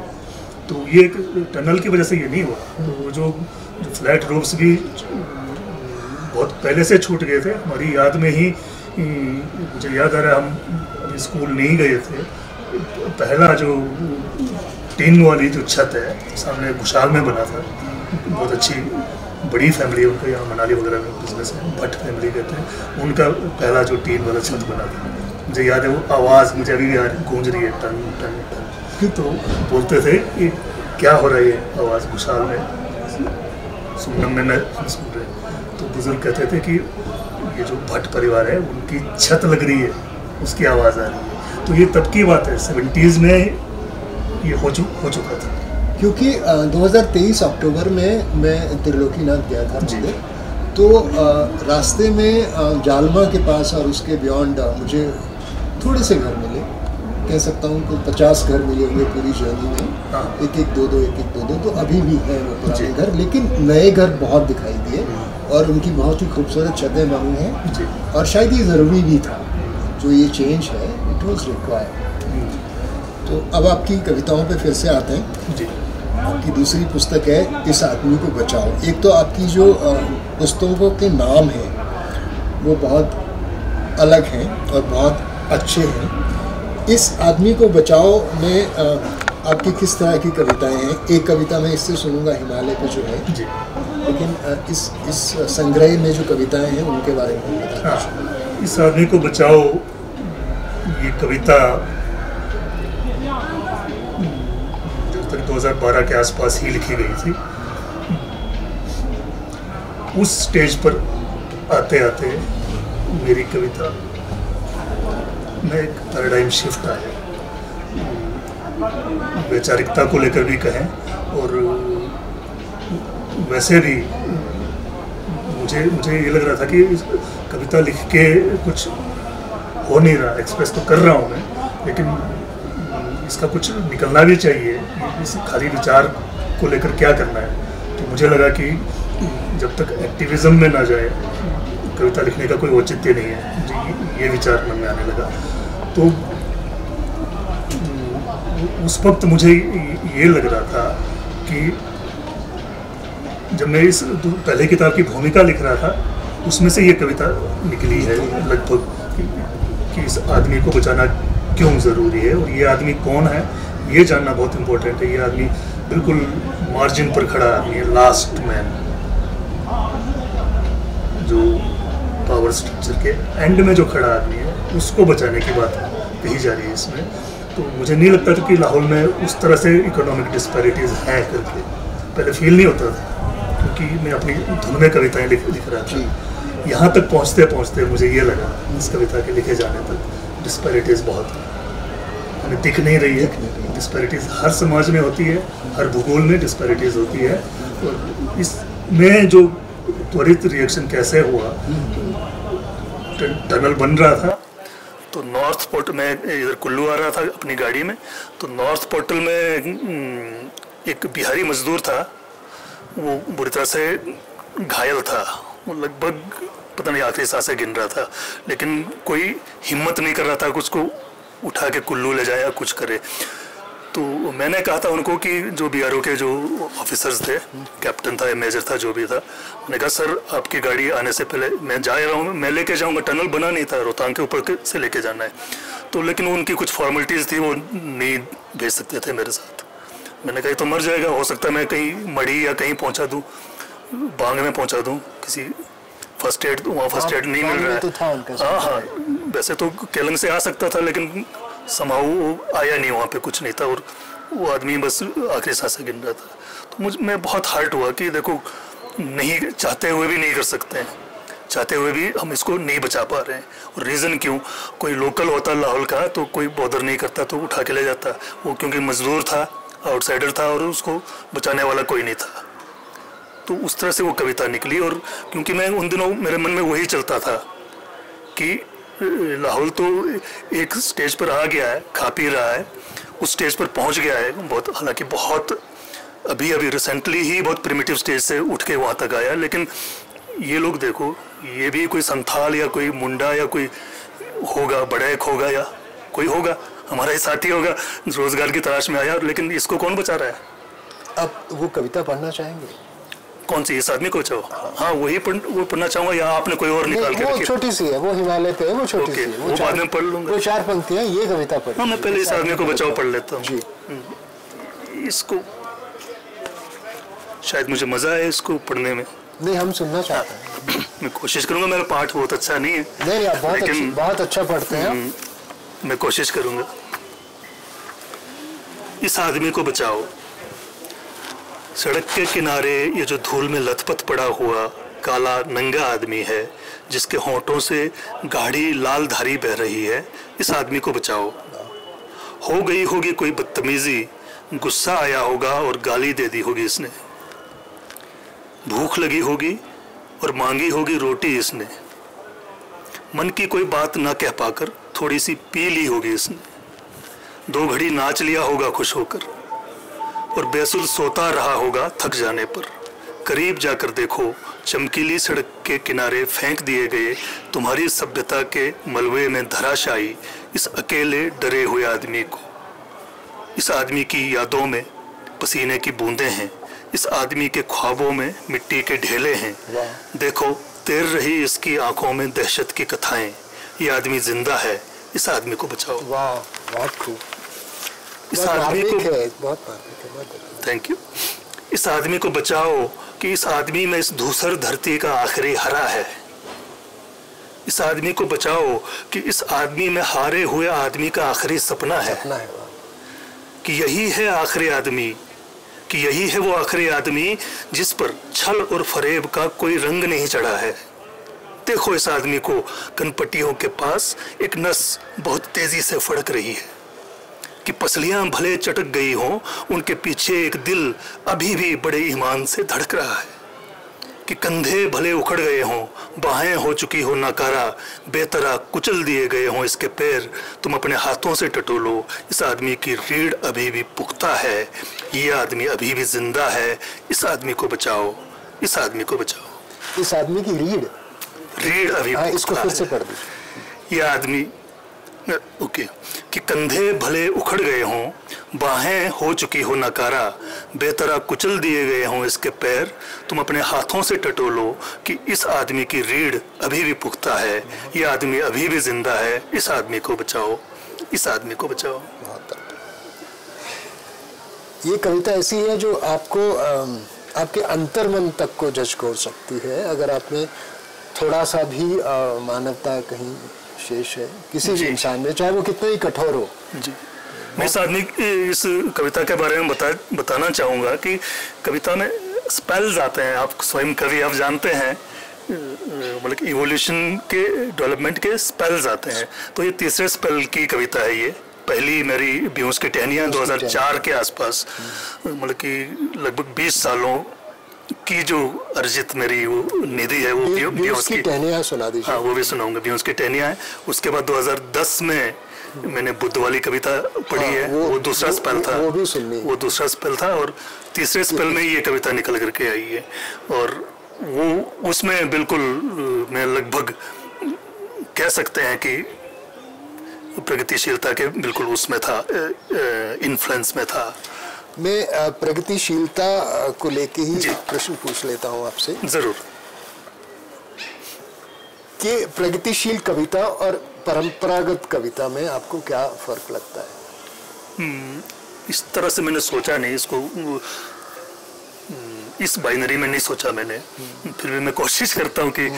तो ये एक टनल की वजह से ये नहीं हुआ। तो जो फ्लैट रूफ्स भी बहुत पहले से छूट गए थे, हमारी याद में ही, मुझे याद आ रहा है हम अभी स्कूल नहीं गए थे, पहला जो टीन वाली जो छत है सामने भुशाल में बना था, बहुत अच्छी बड़ी फैमिली है उनका, यहाँ मनाली वगैरह में बिजनेस है, भट्ट फैमिली कहते हैं, उनका पहला जो टीन वाला छत बना था, मुझे याद है वो आवाज़ मुझे अभी भी गूंज रही है, टन टन टन। तो बोलते थे कि क्या हो रहा है ये आवाज़ भुशाल में, सुमनम में हम सुन रहे। तो बुजुर्ग कहते थे कि ये जो भट्ट परिवार है उनकी छत लग रही है, उसकी आवाज़ आ रही है। तो ये तब की बात है, 70s में ये हो चुका था। क्योंकि 2023 अक्टूबर में मैं त्रिलोकीनाथ गया था मंदिर, तो रास्ते में जालमा के पास और उसके बियॉन्ड मुझे थोड़े से घर मिले, कह सकता हूँ कि 50 घर मिले हुए पूरी जर्नी में, एक एक दो दो, तो अभी भी है वो पुराने घर, लेकिन नए घर बहुत दिखाई दिए और उनकी बहुत ही खूबसूरत छतें बनी हैं। और शायद ये ज़रूरी भी था, जो ये चेंज है, इट वॉज रिक्वायर्ड। तो अब आपकी कविताओं पे फिर से आते हैं। आपकी दूसरी पुस्तक है इस आदमी को बचाओ। एक तो आपकी जो पुस्तकों के नाम हैं वो बहुत अलग हैं और बहुत अच्छे हैं। इस आदमी को बचाओ में आपकी किस तरह की कविताएं हैं? एक कविता मैं इससे सुनूंगा, हिमालय पे जो है, लेकिन इस संग्रह में जो कविताएं हैं उनके बारे में बताइए। इस आदमी को बचाओ ये कविता 2012 के आसपास ही लिखी गई थी। उस स्टेज पर आते आते मेरी कविता में एक पैराडाइम शिफ्ट आया, वैचारिकता को लेकर भी कहें और वैसे भी मुझे ये लग रहा था कि कविता लिख के कुछ हो नहीं रहा, एक्सप्रेस तो कर रहा हूँ मैं, लेकिन इसका कुछ निकलना भी चाहिए, इस खाली विचार को लेकर क्या करना है। तो मुझे लगा कि जब तक एक्टिविज्म में ना जाए कविता लिखने का कोई औचित्य नहीं है। मुझे ये विचार मन में आने लगा। तो उस वक्त मुझे ये लग रहा था कि जब मैं इस पहले किताब की भूमिका लिख रहा था, उसमें से ये कविता निकली है लगभग कि इस आदमी को बचाना क्यों ज़रूरी है और ये आदमी कौन है ये जानना बहुत इम्पोर्टेंट है। ये आदमी बिल्कुल मार्जिन पर खड़ा आदमी है, लास्ट मैन, जो पावर स्ट्रक्चर के एंड में जो खड़ा आदमी है, उसको बचाने की बात कही जा रही है इसमें। तो मुझे नहीं लगता था कि लाहौल में उस तरह से इकोनॉमिक डिस्पैरिटीज़ हैं करके, पहले फील नहीं होता था क्योंकि मैं अपनी धुन में कविताएँ लिख रहा था। यहाँ तक पहुँचते पहुँचते मुझे ये लगा इस कविता के लिखे जाने तक डिस्पैरिटीज़ बहुत हमें दिख नहीं रही है। डिस्पैरिटीज़ हर समाज में होती है, हर भूगोल में डिस्पैरिटीज़ होती है। और इसमें जो त्वरित रिएक्शन कैसे हुआ, टनल बन रहा था तो नॉर्थ पोर्टल में, इधर कुल्लू आ रहा था अपनी गाड़ी में, तो नॉर्थ पोर्टल में एक बिहारी मजदूर था, वो बुरी तरह से घायल था, वो लगभग पता नहीं आखिरी सांसें गिन रहा था, लेकिन कोई हिम्मत नहीं कर रहा था कि उसको उठा के कुल्लू ले जाए या कुछ करे। तो मैंने कहा था उनको कि जो बीआरओ के जो ऑफिसर्स थे, कैप्टन था या मेजर था जो भी था, मैंने कहा सर आपकी गाड़ी आने से पहले मैं जा रहा हूँ, मैं लेके जाऊँगा, टनल बना नहीं था, रोहतांग के ऊपर से लेके जाना है। तो लेकिन उनकी कुछ फॉर्मेलिटीज़ थी, वो नहीं भेज सकते थे मेरे साथ। मैंने कहा तो मर जाएगा, हो सकता है मैं कहीं मढ़ी या कहीं पहुँचा दूँ, बांग में पहुँचा दूँ, किसी फर्स्ट एड, वहाँ फर्स्ट एड नहीं मिल रहा है। हाँ हाँ, वैसे तो केलंग से आ सकता था, लेकिन समाऊ आया नहीं, वहाँ पे कुछ नहीं था और वो आदमी बस आखिरी सांसें गिन रहा था। तो मैं बहुत हर्ट हुआ कि देखो, नहीं चाहते हुए भी नहीं कर सकते हैं, चाहते हुए भी हम इसको नहीं बचा पा रहे हैं। और रीज़न क्यों? कोई लोकल होता लाहौल का तो कोई बॉदर नहीं करता, तो उठा के ले जाता, वो क्योंकि मजदूर था, आउटसाइडर था और उसको बचाने वाला कोई नहीं था। तो उस तरह से वो कविता निकली। और क्योंकि मैं उन दिनों मेरे मन में वही चलता था कि लाहौल तो एक स्टेज पर आ गया है, खा पी रहा है, उस स्टेज पर पहुंच गया है बहुत, हालांकि बहुत अभी रिसेंटली ही बहुत प्रिमिटिव स्टेज से उठ के वहाँ तक आया। लेकिन ये लोग देखो, ये भी कोई संथाल या कोई मुंडा या कोई होगा, बड़ैक होगा या कोई होगा, हमारा ही साथी होगा, रोजगार की तलाश में आया, लेकिन इसको कौन बचा रहा है? अब वो कविता पढ़ना चाहेंगे? कौन सी? इस आदमी को बचाओ? हाँ, वही वो पढ़ना चाहूंगा, या आपने कोई और निकाल के वो छोटी सी है, वो हिमालय पे है, वो छोटी सी है, वो बाद में पढ़ लूंगा। वो 4 पंक्तियां, ये कविता पढ़। हाँ, मैं पहले इस आदमी को बचाओ पढ़ लेता हूँ जी। इसको शायद मुझे मजा आए इसको पढ़ने में। नहीं, हम सुनना चाहते हैं। मैं कोशिश करूंगा, मेरा पाठ बहुत अच्छा नहीं है। नहीं, आप बहुत अच्छा पढ़ते हैं। मैं कोशिश करूंगा। इस आदमी को बचाओ। सड़क के किनारे ये जो धूल में लथपथ पड़ा हुआ काला नंगा आदमी है, जिसके होंठों से गाढ़ी लाल धारी बह रही है, इस आदमी को बचाओ। हो गई होगी कोई बदतमीजी, गुस्सा आया होगा और गाली दे दी होगी इसने, भूख लगी होगी और मांगी होगी रोटी इसने, मन की कोई बात ना कह पाकर थोड़ी सी पी ली होगी इसने, 2 घड़ी नाच लिया होगा खुश होकर और बेसुध सोता रहा होगा थक जाने पर। करीब जाकर देखो, चमकीली सड़क के किनारे फेंक दिए गए तुम्हारी सभ्यता के मलबे में धराशायी इस अकेले डरे हुए आदमी को। इस आदमी की यादों में पसीने की बूंदें हैं, इस आदमी के ख्वाबों में मिट्टी के ढेले हैं। देखो, तैर रही इसकी आंखों में दहशत की कथाएं। ये आदमी जिंदा है, इस आदमी को बचाओ। वाह, बहुत खूब। इस आदमी को बहुत थैंक यू। इस आदमी को बचाओ कि इस आदमी में इस धूसर धरती का आखिरी हरा है। इस आदमी को बचाओ कि इस आदमी में हारे हुए आदमी का आखिरी सपना है कि यही है आखिरी आदमी, कि यही है वो आखिरी आदमी जिस पर छल और फरेब का कोई रंग नहीं चढ़ा है। देखो, इस आदमी को कनपट्टियों के पास एक नस बहुत तेजी से फड़क रही है कि पसलियां भले चटक गई हों, उनके पीछे एक दिल अभी भी बड़े ईमान से धड़क रहा है कि कंधे भले उखड़ गए हों, बाहें हो चुकी हो नाकारा, बेतरा कुचल दिए गए हों इसके पैर, तुम अपने हाथों से टटोलो। इस आदमी की रीढ़ अभी भी पुख्ता है, ये आदमी अभी भी जिंदा है, इस आदमी को बचाओ, इस आदमी को बचाओ। इस आदमी की रीढ़ अभी इसको फिर से पढ़ दीजिए। ये आदमी ओके कि कंधे भले उखड़ गए हों, बाहें हो चुकी हो नकारा, बेतरा कुचल दिए गए हों इसके पैर, तुम अपने हाथों से टटोलो कि इस आदमी की रीढ़ अभी भी पुख्ता है, ये आदमी अभी भी जिंदा है, इस आदमी को बचाओ, इस आदमी को बचाओ। ये कविता ऐसी है जो आपको आपके अंतर्मन तक को झकझोर सकती है, अगर आप में थोड़ा सा भी मानवता कहीं शेष है किसी भी इंसान में, चाहे वो कितना ही कठोर हो। जी, मैं इस आदमी इस कविता के बारे में बताना चाहूँगा कि कविता में स्पेल्स आते हैं। आप स्वयं कवि, आप जानते हैं मतलब इवोल्यूशन के डेवलपमेंट के स्पेल्स आते हैं। तो ये तीसरे स्पेल की कविता है। ये पहली मेरी ब्यूंस की टहनियाँ 2004 के आसपास, मतलब कि लगभग 20 सालों की जो अर्जित मेरी वो निधि है, वो ब्यूंस की टहनियाँ सुना दीजिए। हाँ, वो भी सुनाऊंगा। ब्यूंस की टहनियाँ है। उसके बाद 2010 में मैंने बुद्ध वाली कविता पढ़ी है, वो दूसरा स्पेल था, वो भी सुननी, वो दूसरा स्पेल था। और तीसरे स्पेल में ये कविता निकल करके आई है। और वो उसमें बिल्कुल मैं लगभग कह सकते हैं कि प्रगतिशीलता के बिल्कुल उसमें था, इन्फ्लुएंस में था। मैं प्रगतिशीलता को लेके ही एक प्रश्न पूछ लेता हूँ आपसे। जरूर। कि प्रगतिशील कविता और परंपरागत कविता में आपको क्या फर्क लगता है? इस तरह से मैंने सोचा नहीं, इसको इस बाइनरी में नहीं सोचा मैंने। फिर भी मैं कोशिश करता हूँ कि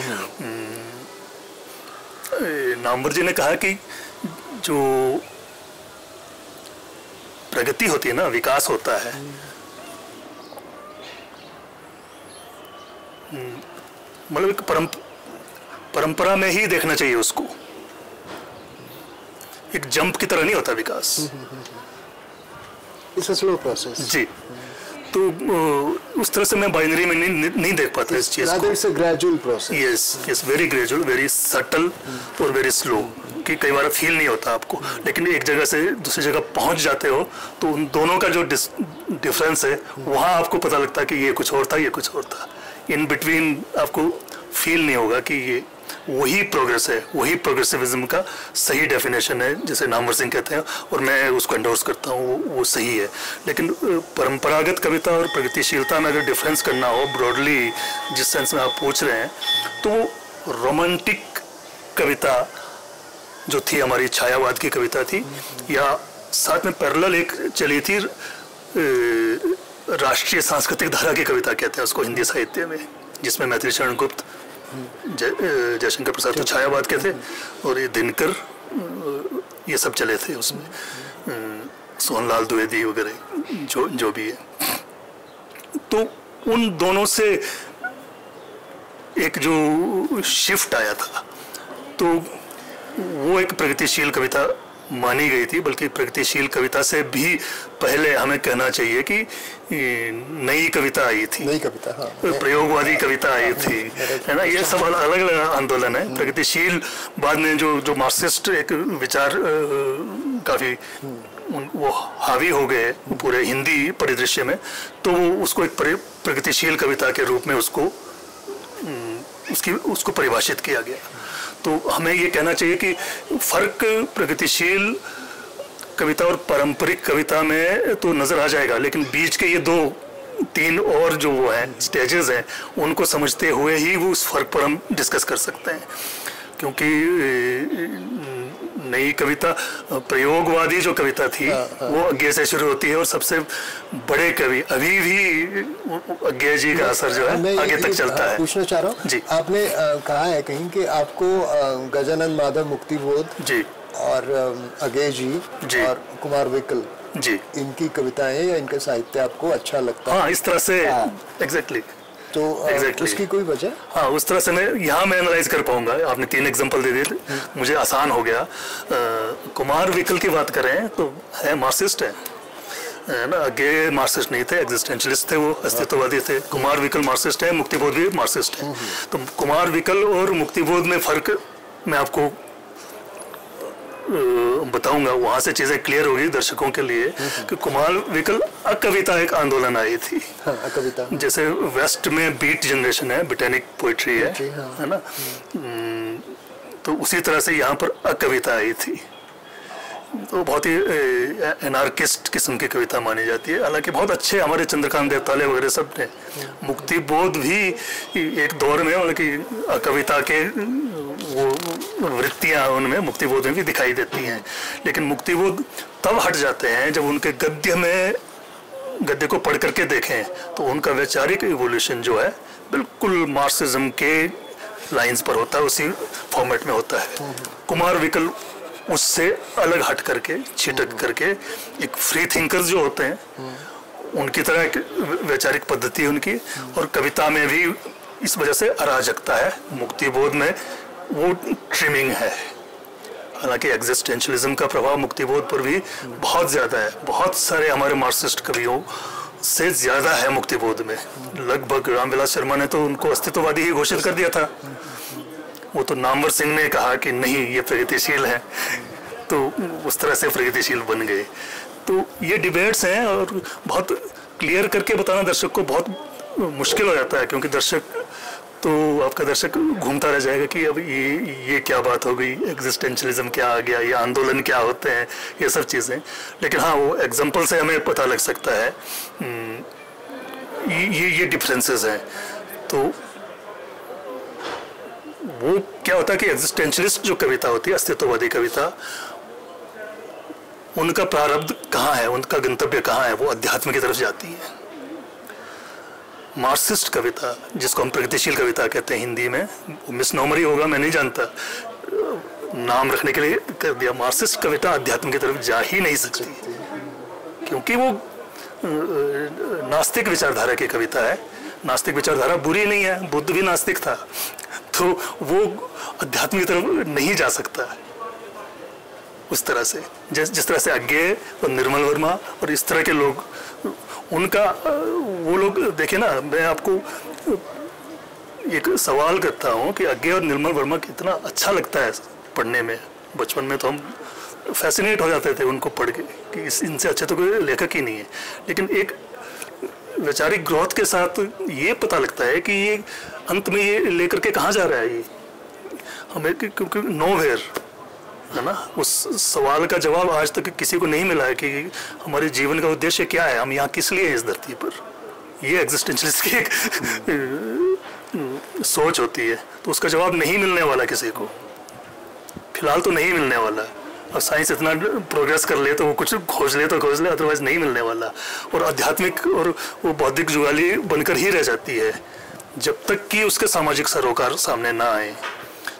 नामवर जी ने कहा कि जो प्रगति होती है ना, विकास होता है, मतलब एक परंपरा में ही देखना चाहिए उसको। एक जंप की तरह नहीं होता विकास। It's a slow process. जी। तो उस तरह से मैं बाइनरी में नहीं देख पाता इस चीज को। It's a gradual process. Yes, very gradual, very subtle और वेरी स्लो, कि कई बार फील नहीं होता आपको, लेकिन एक जगह से दूसरी जगह पहुंच जाते हो तो उन दोनों का जो डिफरेंस है वहाँ आपको पता लगता है कि ये कुछ और था, ये कुछ और था। इन बिटवीन आपको फील नहीं होगा कि ये वही प्रोग्रेस है, वही प्रोग्रेसिविज्म का सही डेफिनेशन है, जैसे नामवर सिंह कहते हैं, और मैं उसको एंडोर्स करता हूँ, वो सही है। लेकिन परंपरागत कविता और प्रगतिशीलता में अगर डिफरेंस करना हो ब्रॉडली, जिस सेंस में आप पूछ रहे हैं, तो रोमांटिक कविता जो थी हमारी, छायावाद की कविता थी, या साथ में पैरेलल एक चली थी राष्ट्रीय सांस्कृतिक धारा की कविता कहते हैं उसको हिंदी साहित्य में, जिसमें मैथिली शरण गुप्त, जयशंकर प्रसाद तो छायावाद के थे, और ये दिनकर, ये सब चले थे उसमें, सोहनलाल द्विवेदी वगैरह जो भी है। तो उन दोनों से एक जो शिफ्ट आया था, तो वो एक प्रगतिशील कविता मानी गई थी। बल्कि प्रगतिशील कविता से भी पहले हमें कहना चाहिए कि नई कविता आई थी, नई कविता, हाँ, प्रयोगवादी कविता आई थी, है ना। ये सब अलग अलग आंदोलन है। प्रगतिशील बाद में जो मार्क्सिस्ट एक विचार काफी वो हावी हो गए पूरे हिंदी परिदृश्य में, तो उसको एक प्रगतिशील कविता के रूप में उसको परिभाषित किया गया। तो हमें ये कहना चाहिए कि फर्क प्रगतिशील कविता और पारंपरिक कविता में तो नजर आ जाएगा, लेकिन बीच के ये 2-3 और जो वो हैं स्टेजेस हैं, उनको समझते हुए ही वो उस फर्क पर हम डिस्कस कर सकते हैं। क्योंकि नई कविता, प्रयोगवादी जो कविता थी, वो अज्ञे से शुरू होती है, और सबसे बड़े कवि अभी भी अज्ञे जी का असर जो है आगे तक चलता है। पूछना चाह रहा हूँ, आपने कहा है कहीं कि आपको गजानन माधव मुक्तिबोध जी और अज्ञे जी और कुमार विकल जी, इनकी कविताएं या इनका साहित्य आपको अच्छा लगता है? हाँ, इस तरह से एग्जैक्टली। तो उसकी कोई वजह? हाँ, उस तरह से मैं एनालाइज कर पाऊंगा। आपने 3 एग्जांपल दे दिए, मुझे आसान हो गया। कुमार विकल की बात करें तो है मार्क्सिस्ट है ना। आगे मार्क्सिस्ट नहीं थे, एग्जिस्टेंशलिस्ट थे, वो अस्तित्ववादी थे। कुमार विकल मार्क्सिस्ट है, मुक्तिबोध भी मार्क्सिस्ट है। तो कुमार विकल और मुक्तिबोध में फर्क मैं आपको बताऊंगा, वहां से चीजें क्लियर होगी दर्शकों के लिए कि कुमार विकल अकविता एक आंदोलन आई थी। हाँ, अकविता। जैसे वेस्ट में बीट जनरेशन है, ब्रिटेनिक पोइट्री है ना, तो उसी तरह से यहाँ पर अकविता आई थी। तो बहुत ही एनार्किस्ट किस्म की कविता मानी जाती है। हालांकि बहुत अच्छे हमारे चंद्रकांत देवताले वगैरह सब ने, मुक्तिबोध भी एक दौर में, मतलब कि कविता के वो वृत्तियाँ उनमें मुक्तिबोध में भी दिखाई देती हैं। लेकिन मुक्तिबोध तब हट जाते हैं जब उनके गद्य को पढ़ करके देखें तो उनका वैचारिक इवोल्यूशन जो है बिल्कुल मार्क्सिज्म के लाइंस पर होता है, उसी फॉर्मेट में होता है। कुमार विकल उससे अलग हट करके, छिटक करके एक फ्री थिंकर्स जो होते हैं उनकी तरह एक वैचारिक पद्धति है उनकी, और कविता में भी इस वजह से अराजकता है। मुक्तिबोध में वो ट्रिमिंग है। हालांकि एग्जिस्टेंशलिज्म का प्रभाव मुक्तिबोध पर भी बहुत ज़्यादा है। बहुत सारे हमारे मार्क्सिस्ट कवियों से ज़्यादा है मुक्तिबोध में। लगभग रामविलास शर्मा ने तो उनको अस्तित्ववादी ही घोषित कर दिया था। वो तो नामवर सिंह ने कहा कि नहीं, ये प्रगतिशील है, तो उस तरह से प्रगतिशील बन गए। तो ये डिबेट्स हैं और बहुत क्लियर करके बताना दर्शक को बहुत मुश्किल हो जाता है, क्योंकि आपका दर्शक घूमता रह जाएगा कि अब ये क्या बात हो गई, एग्जिस्टेंशलिज्म क्या आ गया, ये आंदोलन क्या होते हैं, ये सब चीज़ें। लेकिन हाँ, वो एग्जाम्पल से हमें पता लग सकता है ये डिफरेंसेस हैं। तो वो क्या होता है कि एग्जिस्टेंशलिस्ट जो कविता होती है, अस्तित्ववादी कविता, उनका प्रारब्ध कहाँ है, उनका गंतव्य कहाँ है, वो अध्यात्म की तरफ जाती है। मार्क्सिस्ट कविता, जिसको हम प्रगतिशील कविता कहते हैं हिंदी में, मिसनोमरी होगा मैं नहीं जानता, नाम रखने के लिए कर दिया। मार्क्सिस्ट कविता अध्यात्म की तरफ जा ही नहीं सकती, क्योंकि वो नास्तिक विचारधारा की कविता है। नास्तिक विचारधारा बुरी नहीं है, बुद्ध भी नास्तिक था, तो वो अध्यात्म की तरफ नहीं जा सकता उस तरह से। जिस तरह से अज्ञेय और निर्मल वर्मा और इस तरह के लोग, उनका वो लोग देखिए ना, मैं आपको एक सवाल करता हूँ कि अज्ञेय और निर्मल वर्मा कितना अच्छा लगता है पढ़ने में। बचपन में तो हम फैसिनेट हो जाते थे उनको पढ़ के कि इनसे अच्छे तो कोई लेखक ही नहीं है। लेकिन एक वैचारिक ग्रोथ के साथ ये पता लगता है कि ये अंत में ये लेकर के कहाँ जा रहा है ये हमें, क्योंकि नोवेयर है ना। उस सवाल का जवाब आज तक किसी को नहीं मिला है कि हमारे जीवन का उद्देश्य क्या है, हम यहाँ किस लिए हैं इस धरती पर। ये एग्जिस्टेंशलिस्ट की एक सोच होती है, तो उसका जवाब नहीं मिलने वाला किसी को, फिलहाल तो नहीं मिलने वाला। अब साइंस इतना प्रोग्रेस कर ले तो वो कुछ खोज ले तो खोज ले, अदरवाइज नहीं मिलने वाला। और आध्यात्मिक और वो बौद्धिक जुगाली बनकर ही रह जाती है जब तक कि उसके सामाजिक सरोकार सामने ना आए।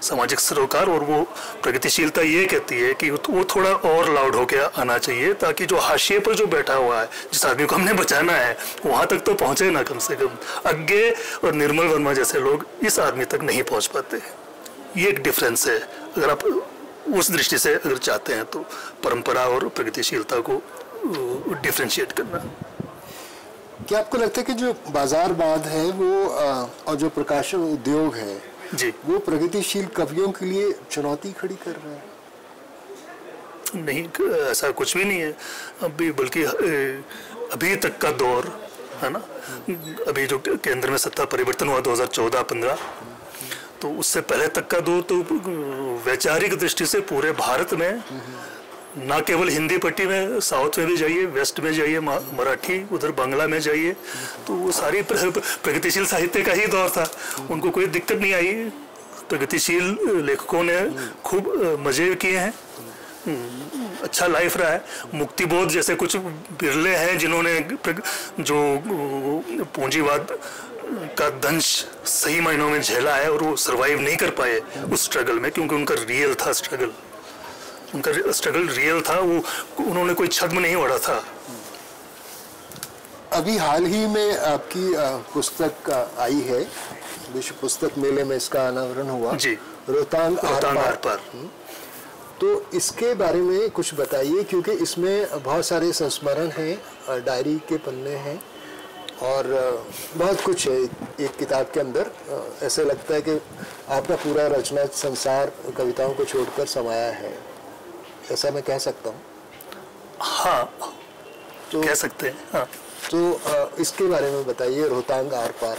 सामाजिक सरोकार और वो प्रगतिशीलता ये कहती है कि वो थोड़ा और लाउड होकर आना चाहिए, ताकि जो हाशिए पर जो बैठा हुआ है, जिस आदमी को हमने बचाना है, वहाँ तक तो पहुँचे ना कम से कम। अज्ञेय और निर्मल वर्मा जैसे लोग इस आदमी तक नहीं पहुँच पाते। ये एक डिफरेंस है। अगर आप उस दृष्टि से अगर चाहते हैं तो परंपरा और प्रगतिशीलता को डिफ्रेंशिएट करना। क्या आपको लगता है कि जो बाजारवाद है वो और जो प्रकाशन उद्योग है जी, वो प्रगतिशील कवियों के लिए चुनौती खड़ी कर रहा है? नहीं, ऐसा कुछ भी नहीं है अभी, बल्कि अभी तक का दौर है ना। अभी जो केंद्र में सत्ता परिवर्तन हुआ 2014-15, तो उससे पहले तक का दौर तो वैचारिक दृष्टि से पूरे भारत में, ना केवल हिंदी पट्टी में, साउथ में भी जाइए, वेस्ट में जाइए, मराठी, उधर बांग्ला में जाइए, तो वो सारी प्रगतिशील साहित्य का ही दौर था। उनको कोई दिक्कत नहीं आई। प्रगतिशील लेखकों ने खूब मजे किए हैं, अच्छा लाइफ रहा है। मुक्तिबोध जैसे कुछ बिरले हैं जिन्होंने जो पूंजीवाद का दंश सही मायनों में झेला है और वो सरवाइव नहीं कर पाए उस स्ट्रगल में, क्योंकि उनका रियल था स्ट्रगल, उनका स्ट्रगल रियल था। वो उन्होंने कोई छद्म नहीं ओढ़ा था। अभी हाल ही में आपकी पुस्तक आई है, विश्व पुस्तक मेले में इसका अनावरण हुआ जी, रोहतांग आर पार। तो इसके बारे में कुछ बताइए, क्योंकि इसमें बहुत सारे संस्मरण हैं, डायरी के पन्ने हैं और बहुत कुछ है एक किताब के अंदर। ऐसे लगता है कि आपका पूरा रचना संसार कविताओं को छोड़कर समाया है, ऐसा मैं कह सकता हूँ। हाँ, तो कह सकते हैं। हाँ, तो इसके बारे में बताइए, रोहतांग आर पार,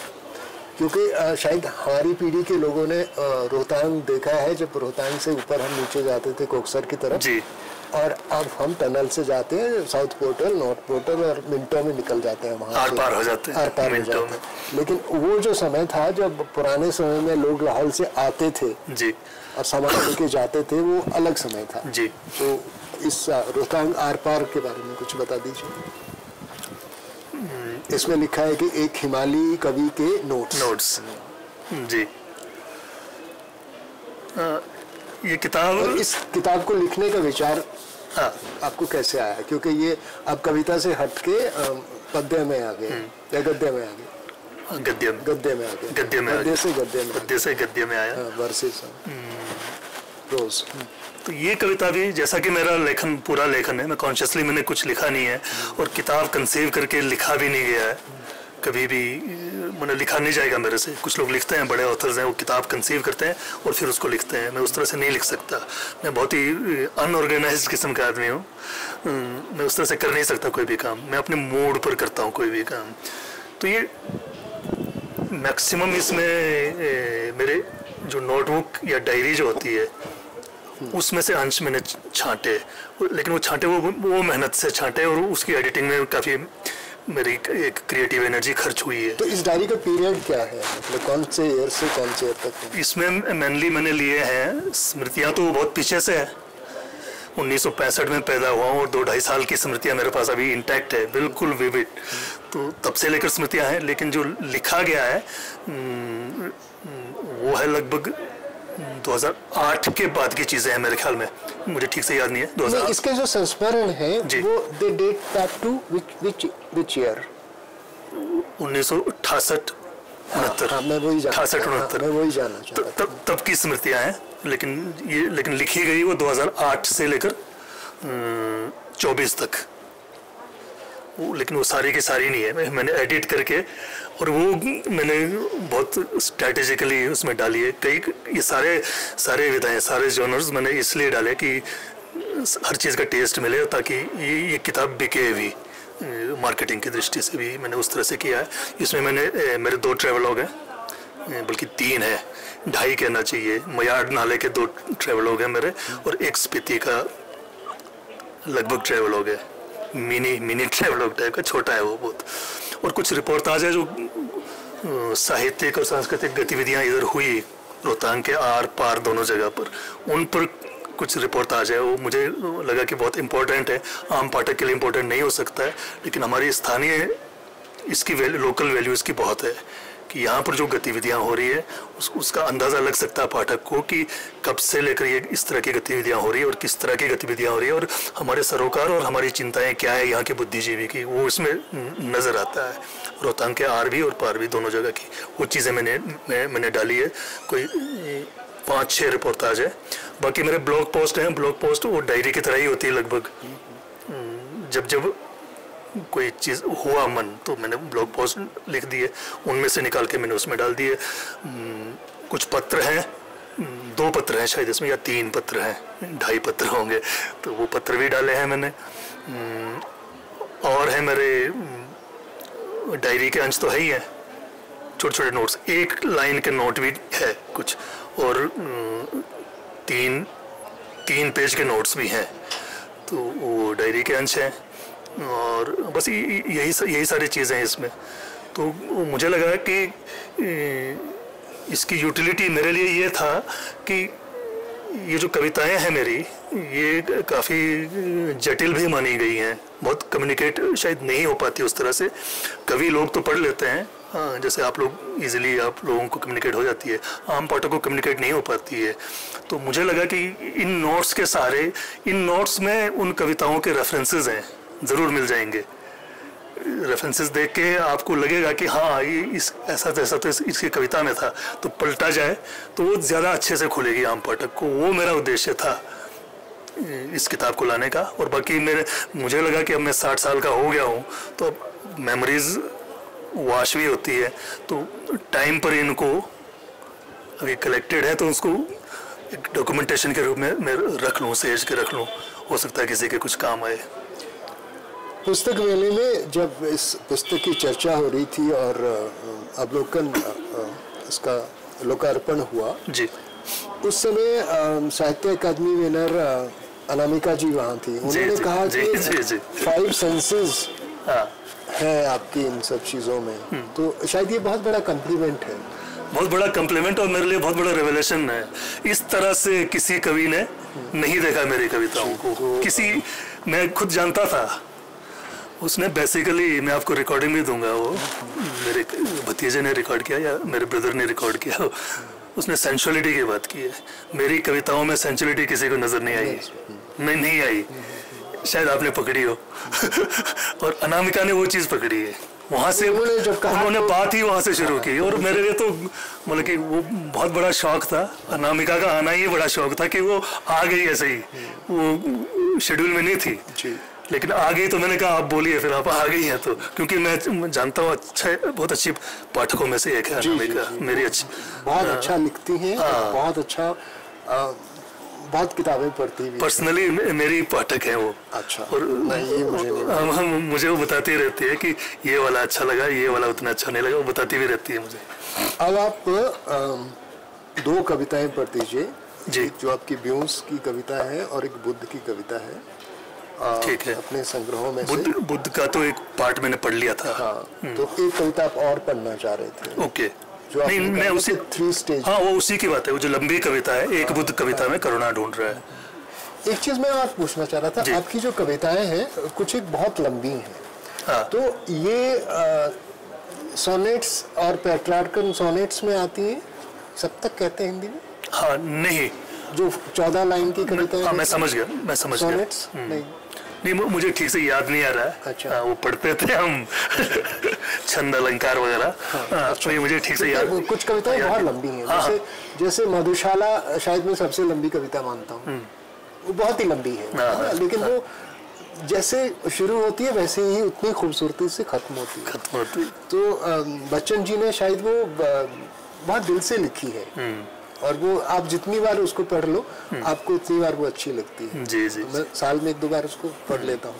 क्योंकि शायद हमारी पीढ़ी के लोगों ने रोहतांग देखा है जब रोहतांग से ऊपर हम नीचे जाते थे कोकसर की तरफ जी, और अब हम टनल से जाते हैं साउथ पोर्टल, नॉर्थ पोर्टल और मिनटों में निकल जाते हैं, वहाँ आर पार हो जाते हैं, आर पार हो जाते हैं। लेकिन वो जो समय था जब पुराने समय में लोग लाहौल से आते थे जी और सामान लेके जाते थे, वो अलग समय था जी। तो इस रोहतांग आर पार के बारे में कुछ बता दीजिए। इसमें लिखा है कि एक हिमालयी कवि के नोट्स जी। ये किताब, इस किताब को लिखने का विचार आपको कैसे आया, क्योंकि ये आप कविता से हटके पद्य में आ गए या गद्य में आ गए? गद्य में आ गया, गद्य में गद्य से गद्य में आया, वर्सेस प्रोज। तो ये कविता भी, जैसा कि मेरा लेखन पूरा लेखन है, मैं कॉन्शियसली मैंने कुछ लिखा नहीं है और किताब कंसीव करके लिखा भी नहीं गया है, कभी भी मैंने लिखा नहीं जाएगा मेरे से। कुछ लोग लिखते हैं, बड़े ऑथर्स हैं, वो किताब कंसीव करते हैं और फिर उसको लिखते हैं, मैं उस तरह से नहीं लिख सकता। मैं बहुत ही अनऑर्गेनाइज्ड किस्म का आदमी हूँ, मैं उस तरह से कर नहीं सकता कोई भी काम, मैं अपने मूड पर करता हूँ कोई भी काम। तो ये मैक्सिमम इसमें मेरे जो नोटबुक या डायरी जो होती है उसमें से अंश मैंने छांटे, लेकिन वो छांटे वो मेहनत से छांटे और उसकी एडिटिंग में काफ़ी मेरी एक क्रिएटिव एनर्जी खर्च हुई है। तो इस डायरी का पीरियड क्या है, मतलब कौन से ईयर से कौन से ईयर तक है? इसमें मेनली मैंने लिए हैं स्मृतियाँ, तो बहुत पीछे से है, 1965 में पैदा हुआ हूँ और 2-2.5 साल की स्मृतियाँ मेरे पास अभी इंटैक्ट है, बिल्कुल विविड। तो तब से लेकर स्मृतियाँ हैं, लेकिन जो लिखा गया है वो है लगभग 2008 के बाद की चीज़ें हैं मेरे ख्याल में, मुझे ठीक से याद नहीं है। 2008 इसके जो संस्मरण है वो they date back to which year? 1968 69। मैं वही 68-69 मैं वही जानना चाहता था। तब की स्मृतियाँ हैं, लेकिन लिखी गई वो 2008 से लेकर 24 तक, लेकिन वो सारी की सारी नहीं है, मैंने एडिट करके और वो मैंने बहुत स्ट्रैटेजिकली उसमें डाली है। कई ये सारे विधाएं, सारे जॉनर्स मैंने इसलिए डाले कि हर चीज़ का टेस्ट मिले, ताकि ये किताब बिके भी, मार्केटिंग की दृष्टि से भी मैंने उस तरह से किया है। इसमें मैंने मेरे 2 ट्रेवलॉग हैं, बल्कि 3 है, 2.5 कहना चाहिए। मयाड़ नाले के 2 ट्रेवलॉग हैं मेरे और एक स्पीति का लगभग ट्रेवलॉग है, मिनी ट्रेवलॉग टाइप का, छोटा है वो बहुत। और कुछ रिपोर्टाज है जो साहित्यिक और सांस्कृतिक गतिविधियां इधर हुई रोहतांग के आर पार दोनों जगह पर, उन पर कुछ रिपोर्टाज है, वो मुझे लगा कि बहुत इम्पोर्टेंट है। आम पाठक के लिए इम्पोर्टेंट नहीं हो सकता है, लेकिन हमारी स्थानीय इसकी लोकल वैल्यू इसकी बहुत है कि यहाँ पर जो गतिविधियाँ हो रही है उसका अंदाज़ा लग सकता है पाठक को कि कब से लेकर ये इस तरह की गतिविधियाँ हो रही है और किस तरह की गतिविधियाँ हो रही है और हमारे सरोकार और हमारी चिंताएं क्या है यहाँ के बुद्धिजीवी की, वो इसमें नज़र आता है। रोहतांग के आर भी और पार भी दोनों जगह की वो चीज़ें मैंने डाली है। कोई 5-6 रिपोर्टाज है। बाकी मेरे ब्लॉग पोस्ट हैं, ब्लॉग पोस्ट वो डायरी की तरह ही होती है लगभग। जब कोई चीज़ हुआ मन तो मैंने ब्लॉग पोस्ट लिख दिए, उनमें से निकाल के मैंने उसमें डाल दिए। कुछ पत्र हैं, 2 पत्र हैं शायद इसमें, या 3 पत्र हैं, 2.5 पत्र होंगे, तो वो पत्र भी डाले हैं मैंने। और है मेरे डायरी के अंश तो है ही है, छोटे छोटे नोट्स, 1 लाइन के नोट भी है कुछ, और 3 पेज के नोट्स भी हैं, तो वो डायरी के अंश हैं। और बस यही सारी चीज़ें हैं इसमें। तो मुझे लगा कि इसकी यूटिलिटी मेरे लिए ये था कि ये जो कविताएं हैं मेरी, ये काफ़ी जटिल भी मानी गई हैं, बहुत कम्युनिकेट शायद नहीं हो पाती उस तरह से। कवि लोग तो पढ़ लेते हैं, हाँ, जैसे आप लोग इजीली आप लोगों को कम्युनिकेट हो जाती है, आम पाठक को कम्युनिकेट नहीं हो पाती है। तो मुझे लगा कि इन नोट्स के सहारे, इन नोट्स में उन कविताओं के रेफरेंसेस हैं, ज़रूर मिल जाएंगे। रेफरेंसेस देख के आपको लगेगा कि हाँ ये ऐसा तो इसकी कविता में था, तो पलटा जाए तो वो ज़्यादा अच्छे से खुलेगी आम पाठक को। वो मेरा उद्देश्य था इस किताब को लाने का। और बाकी मुझे लगा कि अब मैं 60 साल का हो गया हूँ, तो अब मेमोरीज वाश भी होती है, तो टाइम पर इनको अभी कलेक्टेड है तो उसको एक डॉक्यूमेंटेशन के रूप में मैं रख लूँ, सहेज के रख लूँ, हो सकता है किसी के कुछ काम आए। पुस्तक मेले में जब इस पुस्तक की चर्चा हो रही थी और अवलोकन इसका लोकार्पण हुआ जी, उस समय साहित्य अकादमी विनर अनामिका जी वहाँ थी। उन्होंने कहा कि 5 सेंसेस है आपकी इन सब चीज़ों में, तो शायद ये बहुत बड़ा कम्प्लीमेंट है। बहुत बड़ा कम्प्लीमेंट और मेरे लिए बहुत बड़ा रेवलेशन है। इस तरह से किसी कवि ने नहीं देखा मेरी कविताओं को। मैं खुद जानता था, उसने बेसिकली, मैं आपको रिकॉर्डिंग भी दूंगा, वो मेरे भतीजे ने रिकॉर्ड किया या मेरे ब्रदर ने रिकॉर्ड किया, उसने सेंसुअलिटी की बात की है। मेरी कविताओं में सेंसुअलिटी किसी को नज़र नहीं आई, नहीं आई, शायद आपने पकड़ी हो और अनामिका ने वो चीज़ पकड़ी है। वहाँ से उन्होंने बात ही वहाँ से शुरू की। और मेरे लिए तो मतलब कि वो बहुत बड़ा शौक था, अनामिका का आना ही बड़ा शौक था कि वो आ गई ऐसे ही, वो शेड्यूल में नहीं थी लेकिन आ गई। तो मैंने कहा आप बोलिए, फिर आप आ गई हैं तो, क्योंकि मैं जानता हूँ बहुत अच्छी पाठकों में से एक है अनामिका, मेरी अच्छी, बहुत अच्छा लिखती हैं, बहुत अच्छा, बहुत किताबें पढ़ती हैं। पर्सनली मेरी पाठक है वो। अच्छा। और नहीं, ये मुझे नहीं मुझे वो बताती रहती है कि ये वाला अच्छा लगा, ये वाला उतना अच्छा नहीं लगा, वो बताती भी रहती है मुझे। अब आप 2 कविताएं पढ़ दीजिए जी। जो आपकी व्यूज की कविता है और एक बुद्ध की कविता है। ठीक है। अपने संग्रहों में से बुद्ध का तो एक पार्ट मैंने पढ़ लिया था। हाँ, तो एक कविता आप और पढ़ना चाह रहे थे। ओके। जो नहीं, मैं उसी 3 स्टेज। हाँ, वो उसी की बात है, वो जो लंबी कविता है, एक बुद्ध कविता में करुणा ढूंढ रहा है। एक चीज मैं और पूछना चाह रहा था, आपकी जो कविताएं हैं कुछ एक बहुत लंबी हैं। हाँ। तो ये सोनेट्स और पेट्रार्कन सोनेट्स में आती हैं, सप्तक कहते हैं हिंदी में? हाँ, नहीं, जो 14 लाइन की कविता है। मैं समझ गया, मैं समझ गया। सोनेट्स नहीं, मुझे ठीक से याद नहीं आ रहा है। अच्छा। वो पढ़ते थे हम छंद अलंकार वगैरह। तो ये मुझे ठीक से याद। कुछ कविताएं बहुत लंबी हैं, जैसे मधुशाला शायद मैं सबसे लंबी कविता मानता हूँ, वो बहुत ही लंबी है, लेकिन वो जैसे शुरू होती है वैसे ही उतनी खूबसूरती से खत्म होती है। तो बच्चन जी ने शायद वो बहुत दिल से लिखी है, और वो आप जितनी बार उसको पढ़ लो आपको उतनी बार वो अच्छी लगती है। जी जी। मैं साल में 1-2 बार उसको पढ़ लेता हूँ।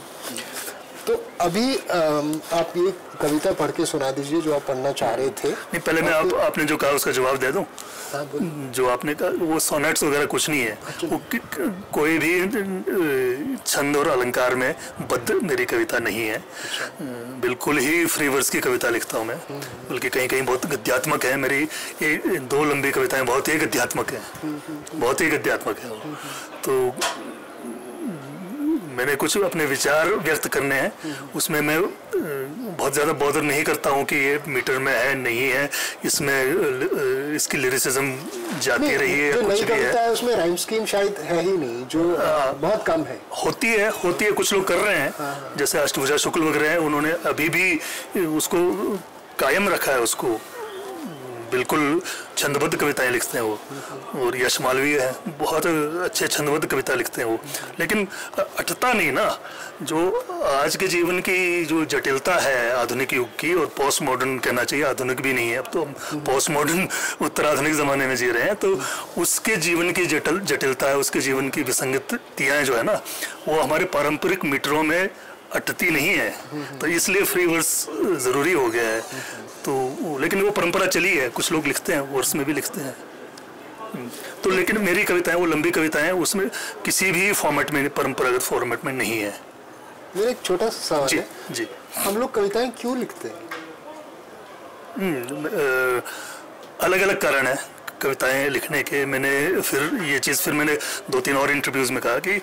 तो अभी आप ये कविता पढ़ के सुना दीजिए जो आप पढ़ना चाह रहे थे। नहीं, पहले मैं आपने जो कहा उसका जवाब दे दूं। जो आपने कहा वो सोनेट्स वगैरह कुछ नहीं है। वो कोई भी छंद और अलंकार में बद्ध मेरी कविता नहीं है। बिल्कुल ही फ्री वर्स की कविता लिखता हूँ मैं, बल्कि कहीं कहीं बहुत गद्यात्मक है। मेरी 2 लंबी कविताएं बहुत ही गद्यात्मक है, बहुत ही गद्यात्मक है। तो मैंने कुछ अपने विचार व्यक्त करने हैं, उसमें मैं बहुत ज़्यादा बॉदर नहीं करता हूँ कि ये मीटर में है नहीं है, इसमें इसकी लिरिसिज्म जाती रही है, जो कुछ नई भी कविता है उसमें राइम्स स्कीम शायद है ही नहीं, जो बहुत कम है। होती है, कुछ लोग कर रहे हैं, जैसे अष्टभुजा शुक्ल वगैरह हैं, उन्होंने अभी भी उसको कायम रखा है, उसको बिल्कुल छंदबद्ध कविताएं लिखते हैं वो। और यश मालवीय है, बहुत अच्छे छंदबद्ध कविता लिखते हैं वो, लेकिन अटता नहीं ना। जो आज के जीवन की जो जटिलता है आधुनिक युग की, और पोस्ट मॉडर्न कहना चाहिए, आधुनिक भी नहीं है, अब तो हम पोस्ट मॉडर्न उत्तराधुनिक ज़माने में जी रहे हैं, तो उसके जीवन की जटिलता है, उसके जीवन की विसंगतियाँ जो है ना, वो हमारे पारंपरिक मीटरों में अटती नहीं है। तो इसलिए फ्री वर्स ज़रूरी हो गया है। तो लेकिन वो परंपरा चली है, कुछ लोग लिखते हैं, वर्स में भी लिखते हैं। तो लेकिन मेरी कविताएं वो लंबी कविताएं हैं, उसमें किसी भी फॉर्मेट में, परंपरागत फॉर्मेट में नहीं है। मेरा एक छोटा सा सवाल है, जी, हम लोग कविताएं क्यों लिखते हैं? अलग अलग कारण है कविताएं लिखने के। मैंने फिर मैंने 2-3 और इंटरव्यूज़ में कहा कि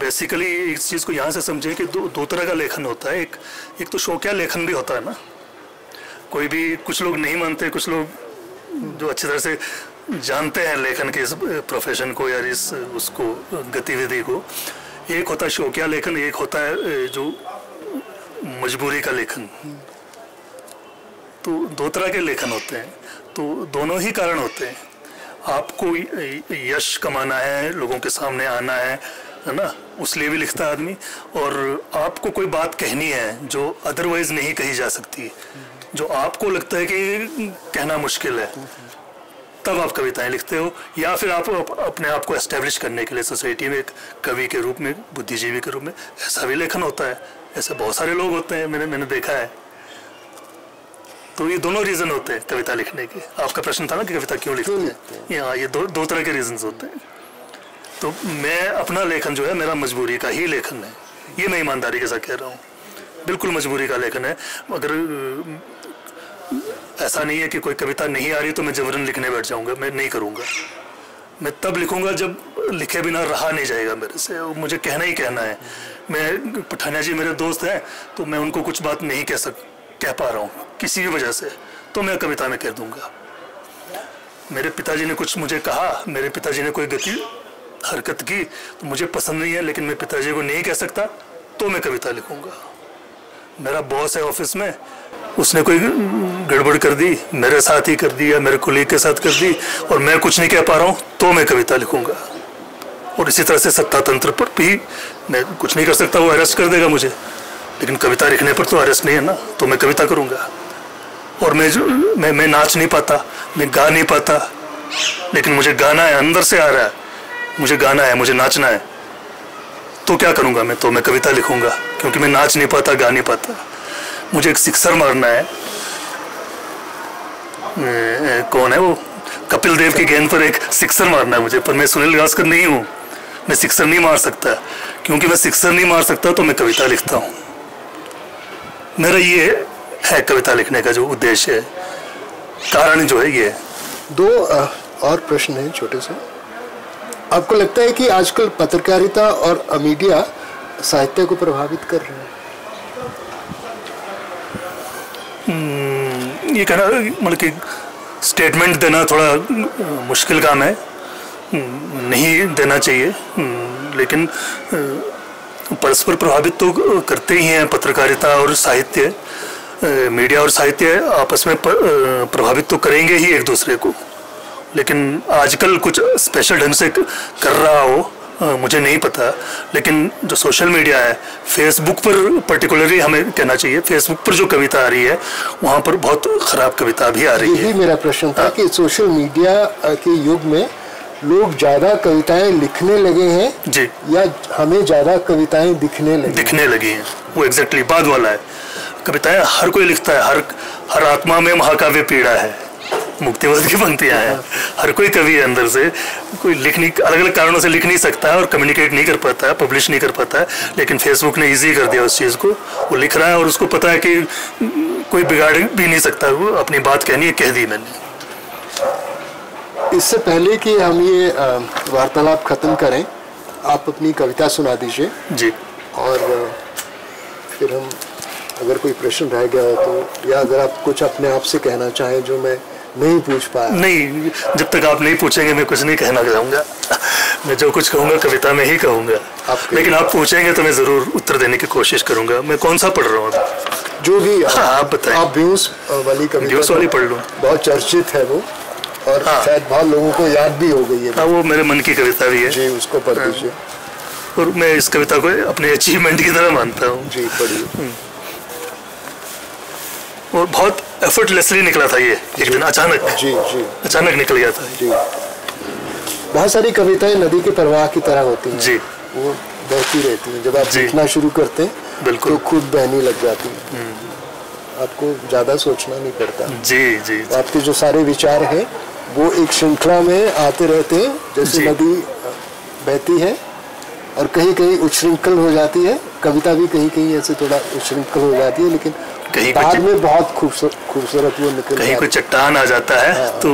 बेसिकली इस चीज़ को यहाँ से समझें कि दो तरह का लेखन होता है। एक तो शौकिया लेखन भी होता है ना, कोई भी, कुछ लोग नहीं मानते, कुछ लोग जो अच्छी तरह से जानते हैं लेखन के इस प्रोफेशन को या इस उसको गतिविधि को। एक होता है शौकिया लेखन, एक होता है जो मजबूरी का लेखन। तो 2 तरह के लेखन होते हैं, तो दोनों ही कारण होते हैं। आपको यश कमाना है, लोगों के सामने आना है ना, उसलिए भी लिखता है आदमी। और आपको कोई बात कहनी है जो अदरवाइज नहीं कही जा सकती, जो आपको लगता है कि कहना मुश्किल है, तब आप कविताएं लिखते हो। या फिर आप अपने आप को एस्टेब्लिश करने के लिए सोसाइटी में एक कवि के रूप में, बुद्धिजीवी के रूप में, ऐसा भी लेखन होता है। ऐसे बहुत सारे लोग होते हैं, मैंने देखा है। तो ये दोनों रीज़न होते हैं कविता लिखने के। आपका प्रश्न था ना कि कविता क्यों लिखते हैं? हाँ, ये दो तरह के रीजंस होते हैं। तो मैं अपना लेखन जो है मेरा मजबूरी का ही लेखन है, ये मैं ईमानदारी के साथ कह रहा हूँ, बिल्कुल मजबूरी का लेखन है। अगर ऐसा नहीं है कि कोई कविता नहीं आ रही तो मैं जबरन लिखने बैठ जाऊँगा, मैं नहीं करूँगा। मैं तब लिखूँगा जब लिखे बिना रहा नहीं जाएगा मेरे से, मुझे कहना ही कहना है। मैं पठानिया जी मेरे दोस्त हैं, तो मैं उनको कुछ बात नहीं कह पा रहा हूँ किसी भी वजह से, तो मैं कविता में कह दूंगा। मेरे पिताजी ने कुछ मुझे कहा, मेरे पिताजी ने कोई हरकत की तो मुझे पसंद नहीं है, लेकिन मैं पिताजी को नहीं कह सकता, तो मैं कविता लिखूंगा। मेरा बॉस है ऑफिस में, उसने कोई गड़बड़ कर दी, मेरे साथ ही कर दी या मेरे कोलीग के साथ कर दी, और मैं कुछ नहीं कह पा रहा हूँ तो मैं कविता लिखूंगा। और इसी तरह से सत्ता तंत्र पर भी मैं कुछ नहीं कर सकता, वो अरेस्ट कर देगा मुझे, लेकिन कविता लिखने पर तो अरेस्ट नहीं है ना, तो मैं कविता करूंगा। और मैं नाच नहीं पाता, मैं गा नहीं पाता, लेकिन मुझे गाना है, अंदर से आ रहा है, मुझे गाना है, मुझे नाचना है, तो क्या करूंगा मैं? तो मैं कविता लिखूंगा, क्योंकि मैं नाच नहीं पाता, गा नहीं पाता। मुझे एक सिक्सर मारना है, कौन है वो, कपिल देव की गेंद पर एक सिक्सर मारना है मुझे, पर मैं सुनील गावस्कर नहीं हूँ, मैं सिक्सर नहीं मार सकता। क्योंकि मैं सिक्सर नहीं मार सकता तो मैं कविता लिखता हूँ। मेरा ये है कविता लिखने का जो उद्देश्य है, कारण जो है ये। दो और प्रश्न हैं छोटे से। आपको लगता है कि आजकल पत्रकारिता और मीडिया साहित्य को प्रभावित कर रहे हैं? ये कहना, मतलब कि स्टेटमेंट देना थोड़ा मुश्किल काम है, नहीं देना चाहिए, लेकिन परस्पर प्रभावित तो करते ही हैं पत्रकारिता और साहित्य। मीडिया और साहित्य आपस में प्रभावित तो करेंगे ही एक दूसरे को, लेकिन आजकल कुछ स्पेशल ढंग से कर रहा हो मुझे नहीं पता। लेकिन जो सोशल मीडिया है, फेसबुक पर पर्टिकुलरली हमें कहना चाहिए, फेसबुक पर जो कविता आ रही है वहाँ पर बहुत खराब कविता भी आ रही है। यही मेरा प्रश्न था कि सोशल मीडिया के युग में लोग ज्यादा कविताएं लिखने लगे हैं जी, या हमें ज्यादा कविताएं दिखने लगी हैं? वो एग्जैक्टली बाद वाला है। कविताएं हर कोई लिखता है, हर आत्मा में महाकाव्य पीड़ा है, मुक्तिवाद की पंक्तियां हैं। हर कोई कवि है अंदर से, कोई अलग अलग कारणों से लिख नहीं सकता है और कम्युनिकेट नहीं कर पाता है, पब्लिश नहीं कर पाता है, लेकिन फेसबुक ने इजी कर दिया उस चीज़ को। वो लिख रहा है और उसको पता है कि कोई बिगाड़ भी नहीं सकता, वो अपनी बात कहनी है, कह दी मैंने। इससे पहले कि हम ये वार्तालाप खत्म करें, आप अपनी कविता सुना दीजिए जी, और फिर हम अगर कोई प्रश्न रह गया हो तो, या अगर आप कुछ अपने आप से कहना चाहें जो मैं नहीं पूछ पाया। नहीं, जब तक आप नहीं पूछेंगे मैं कुछ नहीं कहना चाहूँगा। मैं जो कुछ कहूँगा कविता में ही कहूँगा, लेकिन आप पूछेंगे तो मैं ज़रूर उत्तर देने की कोशिश करूँगा। मैं कौन सा पढ़ रहा हूँ अभी? जो भी आप बताएं। आप व्यूज वाली कविता, व्यूज वाली पढ़ लूँ? बहुत चर्चित है वो, और शायद बहुत लोगों को याद भी हो गई है। हाँ, वो मेरे मन की कविता भी है जी, उसको पढ़ लीजिए। और मैं इस कविता को अपने अचीवमेंट की तरह मानता हूँ। जी, पढ़िए। और बहुत एफर्टलेसली निकला था ये, एक दिन अचानक। जी जी, अचानक निकल गया था जी। बहुत सारी कविताएं नदी के प्रवाह की तरह होती हैं जी, वो बहती रहती हैं। जब आप लिखना शुरू करते हैं बिल्कुल, तो खुद बहने लग जाती है, आपको ज्यादा सोचना नहीं पड़ता। जी जी, आपके जो सारे विचार हैं वो एक श्रृंखला में आते रहते हैं, जैसे नदी बहती है और कहीं कहीं उच्छृंखल हो जाती है। कविता भी कहीं कहीं ऐसे थोड़ा उच्छृंखल हो जाती है, लेकिन बाद में बहुत खूबसूरत वो निकल, कहीं कोई चट्टान आ जाता है तो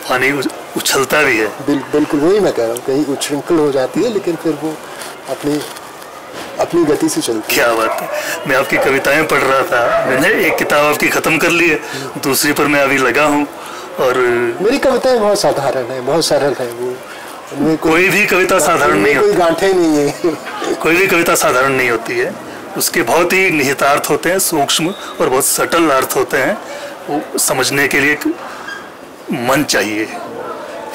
पानी उछलता भी है। बिल्कुल वही मैं कह रहा हूँ, कहीं उच्छृंखल हो जाती है लेकिन फिर वो अपनी गति से चलती है। क्या बात है। मैं आपकी कविताएं पढ़ रहा था, मैंने एक किताब आपकी खत्म कर ली है, दूसरी पर मैं अभी लगा हूँ। और मेरी कविताएं बहुत साधारण है, बहुत सरल है, वो उनमें कोई भी कविता साधारण नहीं होती, कोई गांठें नहीं है। कोई भी कविता साधारण नहीं होती है, उसके बहुत ही निहितार्थ होते हैं, सूक्ष्म और बहुत सटल अर्थ होते हैं। वो समझने के लिए एक मन चाहिए,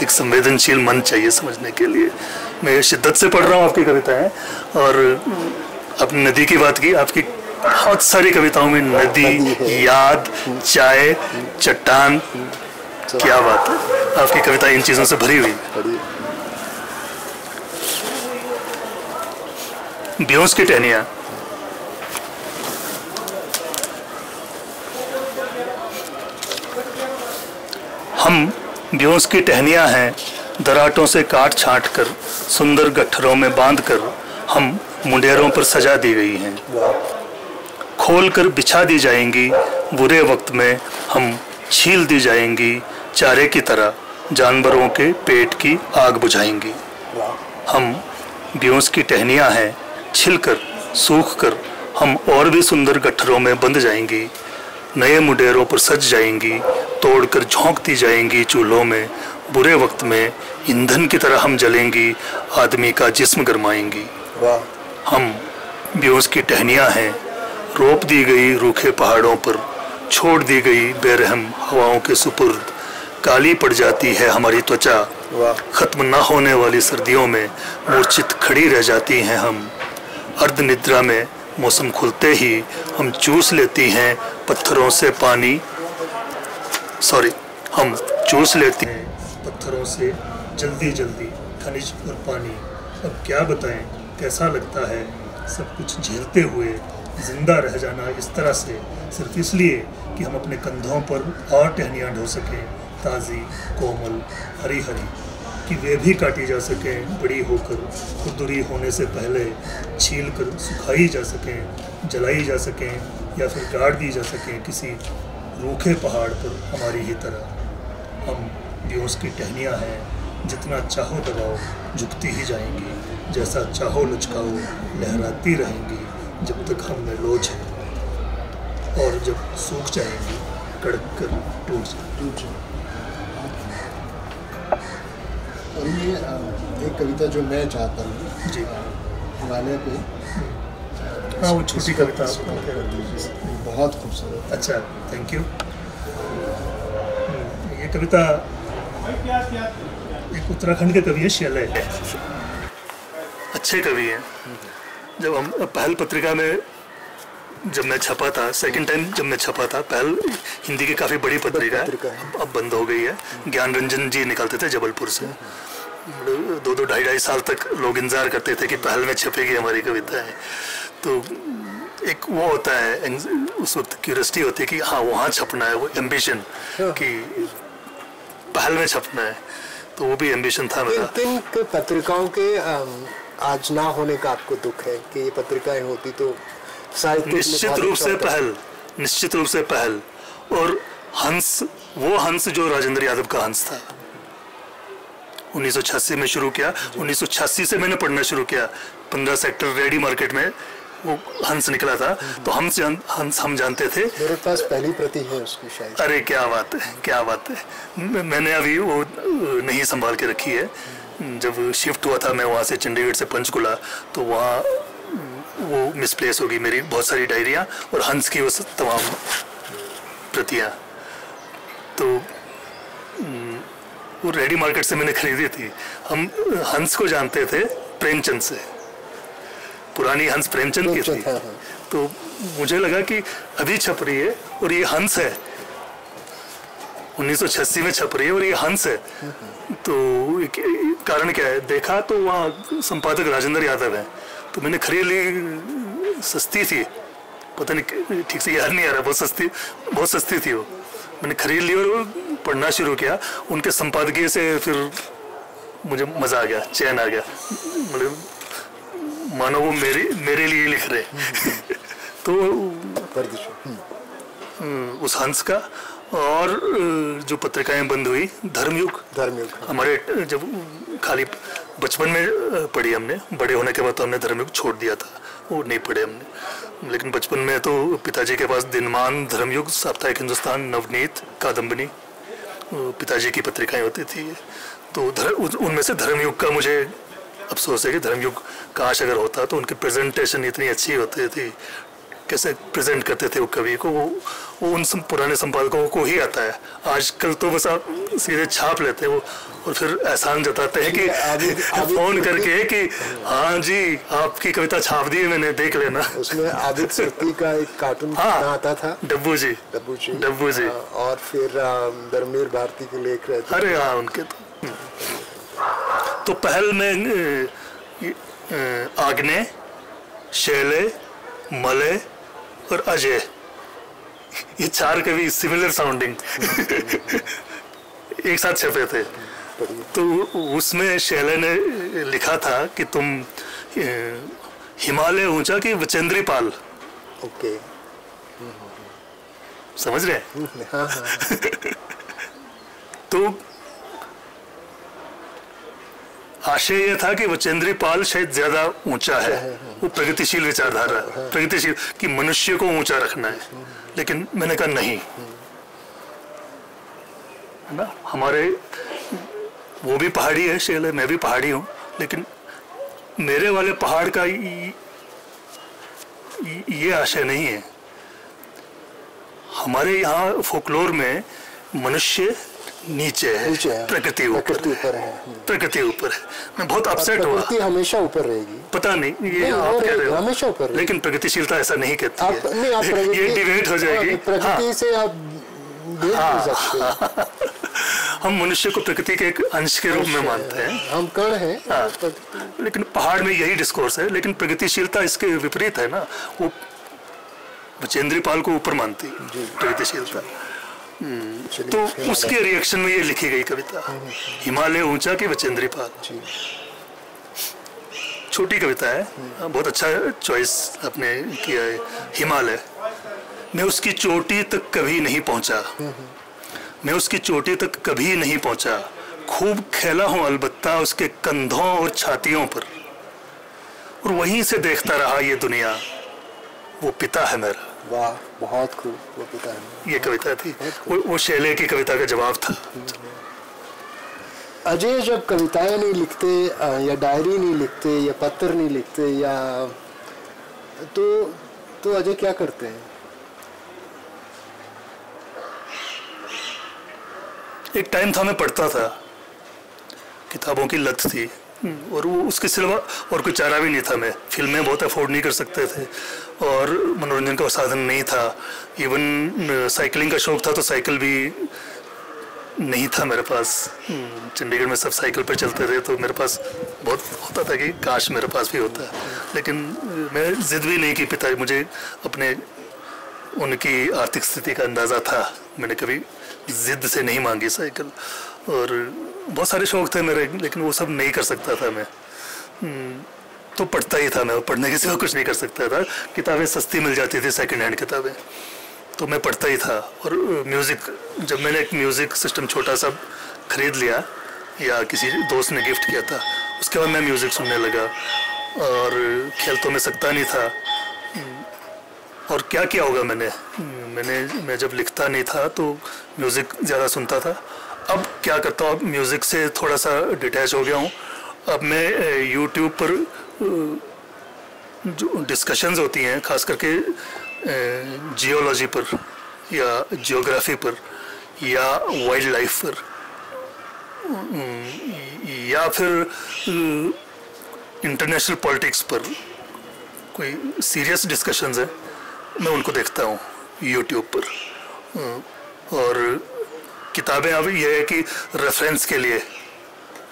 एक संवेदनशील मन चाहिए समझने के लिए। मैं शिद्दत से पढ़ रहा हूँ आपकी कविताएं। और आपने नदी की बात की, आपकी बहुत सारी कविताओं में नदी, याद, चाय, चट्टान, क्या बात है। आपकी कविता इन चीजों से भरी हुई है। ब्योंस की टहनियां। हम ब्योंस की टहनियां हैं, दराटों से काट छांट कर, सुंदर गट्ठरों में बांध कर हम मुंडेरों पर सजा दी गई हैं। खोल कर बिछा दी जाएंगी, बुरे वक्त में हम छील दी जाएंगी, चारे की तरह जानवरों के पेट की आग बुझाएंगी। हम ब्योंस की टहनियां हैं, छिलकर सूख कर हम और भी सुंदर गट्ठरों में बंध जाएंगी, नए मुंडेरों पर सज जाएंगी, तोड़कर झोंकती जाएंगी चूल्हों में, बुरे वक्त में ईंधन की तरह हम जलेंगी, आदमी का जिस्म गरमाएंगी। हम ब्योंस की टहनियां हैं, रोप दी गई रूखे पहाड़ों पर, छोड़ दी गई बेरहम हवाओं के सुपुर्द, काली पड़ जाती है हमारी त्वचा, खत्म ना होने वाली सर्दियों में मूर्छित खड़ी रह जाती हैं हम। अर्ध निद्रा में मौसम खुलते ही हम चूस लेती हैं पत्थरों से पानी, हम चूस लेती हैं पत्थरों से जल्दी जल्दी खनिज और पानी। अब क्या बताएं कैसा लगता है सब कुछ झेलते हुए जिंदा रह जाना इस तरह से, सिर्फ इसलिए कि हम अपने कंधों पर और टहनियाँ ढो सकें, ताज़ी कोमल हरी हरी, कि वे भी काटी जा सकें बड़ी होकर, खुरदुरी होने से पहले छील कर सुखाई जा सकें, जलाई जा सकें या फिर गाड़ दी जा सकें किसी रूखे पहाड़ पर हमारी ही तरह। हम व्योस की टहनियाँ हैं, जितना चाहो दबाओ झुकती ही जाएंगी, जैसा चाहो लचकाओ लहराती रहेंगी, जब तक हम में लोच है, और जब सूख जाएंगी कड़क कर टूट जाएंगी। और ये एक कविता जो मैं चाहता हूँ जी, हिमालय पे, हाँ वो छोटी कविता बहुत खूबसूरत। अच्छा, थैंक यू। ये कविता एक उत्तराखंड के कवि है शैले, अच्छे कवि हैं। जब हम पहल पत्रिका में जब मैं छपा था, सेकंड टाइम जब मैं छपा था, पहल हिंदी की काफ़ी बड़ी पत्रिका है, अब बंद हो गई है। ज्ञान रंजन जी निकालते थे जबलपुर से, 2-2 ढाई साल तक लोग इंतजार करते थे कि पहल में छपेगी हमारी कविताएं। तो एक वो होता है उस वक्त क्यूरियोसिटी होती है कि हाँ वहाँ छपना है, वो एम्बिशन कि पहल में छपना है, तो वो भी एम्बिशन था मेरा। किन पत्रिकाओं के आज ना होने का आपको दुख है कि ये पत्रिकाएं होती तो निश्चित रूप से पहल, और हंस, वो हंस जो राजेंद्र यादव का हंस था, 1986 में शुरू किया। 1986 से मैंने पढ़ना शुरू किया, 15 सेक्टर रेडी मार्केट में वो हंस निकला था, तो हंस हम जानते थे। मेरे पास पहली प्रति है उसकी शायद। अरे क्या बात है, क्या बात है। मैंने अभी वो नहीं संभाल के रखी है। जब शिफ्ट हुआ था मैं वहाँ से चंडीगढ़ से पंचकुला, तो वहाँ वो मिसप्लेस होगी मेरी बहुत सारी डायरियाँ और हंस की वो तमाम प्रतियाँ, तो वो रेडी मार्केट से मैंने खरीदी थी। हम हंस को जानते थे प्रेमचंद से, पुरानी हंस प्रेमचंद की थी। तो मुझे लगा कि अभी छप रही है और ये हंस है, 1986 में छप रही है और ये हंस है। तो कारण क्या है, देखा तो वहाँ संपादक राजेंद्र यादव है, तो मैंने खरीद ली। सस्ती थी, पता नहीं ठीक से याद नहीं आ रहा, बहुत सस्ती थी वो। मैंने खरीद ली और पढ़ना शुरू किया। उनके संपादकीय से फिर मुझे मज़ा आ गया, चैन आ गया, मतलब मानो वो मेरे लिए लिख रहे। तो उस हंस का, और जो पत्रिकाएं बंद हुई, धर्मयुग हमारे जब खाली बचपन में पढ़ी हमने, बड़े होने के बाद तो हमने धर्मयुग छोड़ दिया था, वो नहीं पढ़े हमने। लेकिन बचपन में तो पिताजी के पास दिनमान, धर्मयुग, साप्ताहिक हिंदुस्तान, नवनीत, कादम्बिनी पिताजी की पत्रिकाएं होती थी। तो उनमें से धर्मयुग का मुझे अफसोस है कि धर्मयुग काश अगर होता तो उनकी प्रेजेंटेशन इतनी अच्छी होती थी, कैसे प्रेजेंट करते थे वो कवि को, वो उन पुराने संपादकों को ही आता है। आजकल तो बस आप सीधे छाप लेते हैं वो, और फिर एहसान जताते हैं कि फोन करके कि हाँ जी आपकी कविता छाप दी है मैंने, देख लेना। उसमें आदित्य सिर्ती का एक कार्टून आता था, डब्बू जी, और फिर धर्मवीर भारती के लेख रहे थे। अरे हाँ, उनके तो पहल में आग्ने, शैले, मले और अजय, ये 4 कवि सिमिलर साउंडिंग एक साथ छपे थे। तो उसमें शैले ने लिखा था कि तुम हिमालय ऊंचा कि वचेंद्री पाल। ओके, समझ रहे? हाँ। तो आशय यह था कि वचेंद्री पाल शायद ज्यादा ऊंचा है, वो प्रगतिशील विचारधारा, प्रगतिशील कि मनुष्य को ऊंचा रखना है। लेकिन मैंने कहा नहीं, है ना, हमारे वो भी पहाड़ी है शैले, मैं भी पहाड़ी हूँ, लेकिन मेरे वाले पहाड़ का ये आशय नहीं है। हमारे यहाँ फोकलोर में मनुष्य नीचे है, प्रकृति ऊपर है। प्रकृति ऊपर है। मैं बहुत अपसेट हुआ। प्रकृति हमेशा ऊपर रहेगी। पता नहीं ये आप कह रहे हो, हमेशा ऊपर, लेकिन प्रगतिशीलता ऐसा नहीं कहती आप, है। नहीं, आप ये डिबेट हो जाएगी। प्रकृति से आप दूर हो सकते हैं। हम मनुष्य को प्रकृति के एक अंश के रूप में मानते हैं, हम कण हैं। लेकिन पहाड़ में यही डिस्कोर्स है। लेकिन प्रगतिशीलता इसके विपरीत है ना, वो बचेंद्री पाल को ऊपर मानती प्रगतिशीलता। तो उसके रिएक्शन में ये लिखी गई कविता, हिमालय ऊंचा की बचेंद्री पाल। छोटी कविता है, बहुत अच्छा चॉइस आपने किया है। हिमालय, मैं उसकी चोटी तक कभी नहीं पहुंचा, मैं उसकी चोटी तक कभी नहीं पहुंचा, खूब खेला हूं अलबत्ता उसके कंधों और छातियों पर, और वहीं से देखता रहा ये दुनिया, वो पिता है मेरा। वाह, बहुत खूब, वो पिता है। ये कविता थी, वो शैले की कविता का जवाब था। अजय जब कविताएं नहीं लिखते या डायरी नहीं लिखते या पत्र नहीं लिखते या तो अजय क्या करते हैं? एक टाइम था मैं पढ़ता था, किताबों की लत थी, और वो उसके सिवा और कोई चारा भी नहीं था। मैं फिल्में बहुत अफोर्ड नहीं कर सकते थे और मनोरंजन का साधन नहीं था। इवन साइकिलिंग का शौक था तो साइकिल भी नहीं था मेरे पास। चंडीगढ़ में सब साइकिल पर चलते थे, तो मेरे पास बहुत होता था कि काश मेरे पास भी होता। लेकिन मैं जिद भी नहीं की। पिता मुझे अपने उनकी आर्थिक स्थिति का अंदाज़ा था, मैंने कभी जिद से नहीं मांगी साइकिल। और बहुत सारे शौक थे मेरे, लेकिन वो सब नहीं कर सकता था मैं। तो पढ़ता ही था मैं, पढ़ने के सिवा कुछ नहीं कर सकता था। किताबें सस्ती मिल जाती थी, सेकंड हैंड किताबें, तो मैं पढ़ता ही था। और म्यूज़िक, जब मैंने एक म्यूज़िक सिस्टम छोटा सा खरीद लिया या किसी दोस्त ने गिफ्ट किया था, उसके बाद मैं म्यूज़िक सुनने लगा। और खेल तो मैं सकता नहीं था। और क्या किया होगा मैं जब लिखता नहीं था तो म्यूज़िक ज़्यादा सुनता था। अब क्या करता हूँ, अब म्यूज़िक से थोड़ा सा डिटैच हो गया हूँ। अब मैं यूट्यूब पर जो डिस्कशंस होती हैं, खास करके जियोलॉजी पर या जियोग्राफी पर या वाइल्ड लाइफ पर या फिर इंटरनेशनल पॉलिटिक्स पर कोई सीरियस डिस्कशंस है, मैं उनको देखता हूँ यूट्यूब पर। और किताबें अब यह है कि रेफरेंस के लिए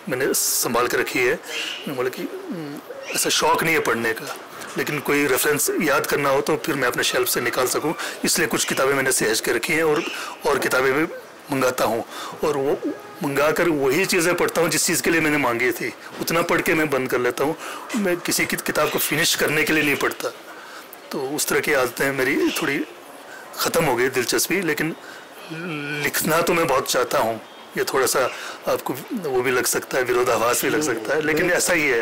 मैंने संभाल के रखी है। मैं बोला कि ऐसा शौक नहीं है पढ़ने का, लेकिन कोई रेफरेंस याद करना हो तो फिर मैं अपने शेल्फ से निकाल सकूं, इसलिए कुछ किताबें मैंने सहेज के रखी हैं। और किताबें भी मंगाता हूं, और वो मंगा कर वही चीज़ें पढ़ता हूं जिस चीज़ के लिए मैंने मांगी थी। उतना पढ़ के मैं बंद कर लेता हूं। मैं किसी की किताब को फिनिश करने के लिए नहीं पढ़ता। तो उस तरह की आदतें मेरी थोड़ी ख़त्म हो गई, दिलचस्पी। लेकिन लिखना तो मैं बहुत चाहता हूँ। ये थोड़ा सा आपको वो भी लग सकता है, विरोधाभास भी लग सकता है, लेकिन ऐसा ही है।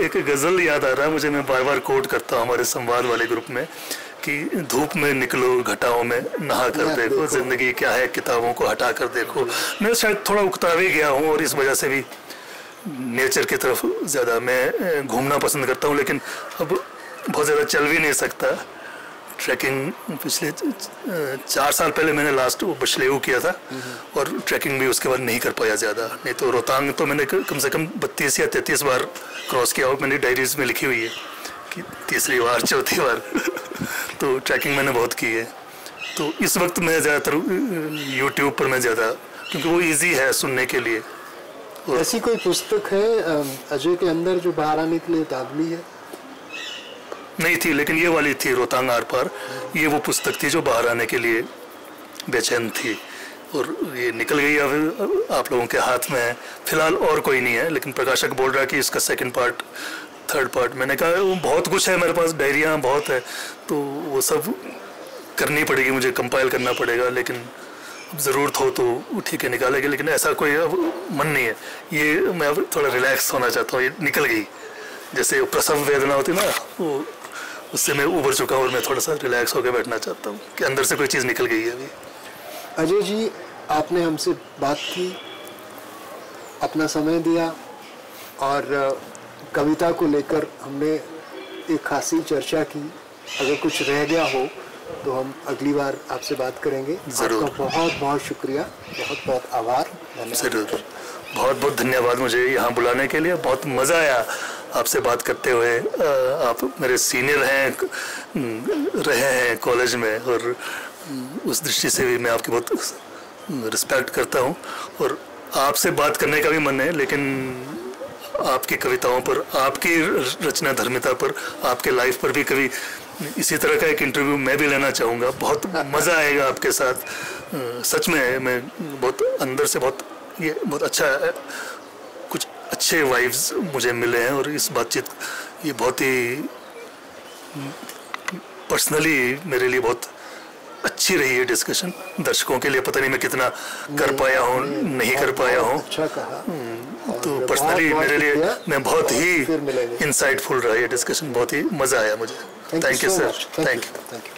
एक गज़ल याद आ रहा है मुझे, मैं बार बार कोट करता हूँ हमारे संवाद वाले ग्रुप में कि धूप में निकलो घटाओं में नहा कर देखो, जिंदगी क्या है किताबों को हटा कर देखो। मैं शायद थोड़ा उकता भी गया हूँ और इस वजह से भी नेचर की तरफ ज़्यादा मैं घूमना पसंद करता हूँ। लेकिन अब बहुत ज़्यादा चल भी नहीं सकता। ट्रैकिंग पिछले 4 साल पहले मैंने लास्ट वो बशलेऊ किया था, और ट्रैकिंग भी उसके बाद नहीं कर पाया ज़्यादा। नहीं तो रोहतांग तो मैंने कम से कम 32 या 33 बार क्रॉस किया हो। मैंने डायरीज में लिखी हुई है कि तीसरी बार चौथी बार तो ट्रैकिंग मैंने बहुत की है। तो इस वक्त मैं ज़्यादातर यूट्यूब पर मैं ज़्यादा, क्योंकि वो ईजी है सुनने के लिए। ऐसी कोई पुस्तक है अजय के अंदर जो बाहर आने के लिए ताबली है? नहीं थी, लेकिन ये वाली थी, रोहतांग आर पार। ये वो पुस्तक थी जो बाहर आने के लिए बेचैन थी, और ये निकल गई अब आप लोगों के हाथ में है। फिलहाल और कोई नहीं है, लेकिन प्रकाशक बोल रहा है कि इसका सेकंड पार्ट, थर्ड पार्ट। मैंने कहा वो बहुत कुछ है मेरे पास, डायरियाँ बहुत है, तो वो सब करनी पड़ेगी, मुझे कंपाइल करना पड़ेगा। लेकिन अब ज़रूरत हो तो ठीक है निकालेंगे, लेकिन ऐसा कोई अब मन नहीं है। ये मैं अब थोड़ा रिलैक्स होना चाहता हूँ। ये निकल गई, जैसे प्रसव वेदना होती ना, वो उससे मैं उबर चुका हूँ और मैं थोड़ा सा रिलैक्स होकर बैठना चाहता हूँ कि अंदर से कोई चीज़ निकल गई है अभी। अजय जी, आपने हमसे बात की, अपना समय दिया, और कविता को लेकर हमने एक खासी चर्चा की। अगर कुछ रह गया हो तो हम अगली बार आपसे बात करेंगे। जरूर। आपका बहुत बहुत शुक्रिया, बहुत बहुत आभार, धन्यवाद। जरूर, बहुत बहुत धन्यवाद मुझे यहाँ बुलाने के लिए। बहुत मज़ा आया आपसे बात करते हुए। आप मेरे सीनियर रहे हैं कॉलेज में, और उस दृष्टि से भी मैं आपकी बहुत रिस्पेक्ट करता हूँ। और आपसे बात करने का भी मन है, लेकिन आपकी कविताओं पर, आपकी रचना धर्मिता पर, आपके लाइफ पर भी कभी इसी तरह का एक इंटरव्यू मैं भी लेना चाहूँगा। बहुत मज़ा आएगा आपके साथ। सच में मैं बहुत अंदर से बहुत अच्छा, कुछ अच्छे वाइब्स मुझे मिले हैं। और इस बातचीत ये बहुत ही पर्सनली मेरे लिए बहुत अच्छी रही है डिस्कशन। दर्शकों के लिए पता नहीं मैं कितना कर पाया हूँ, नहीं कर पाया हूँ। अच्छा कहा। तो पर्सनली मेरे लिए मैं बहुत ही इंसाइटफुल रहा ये डिस्कशन। बहुत ही मज़ा आया मुझे। Thank you sir, thank you.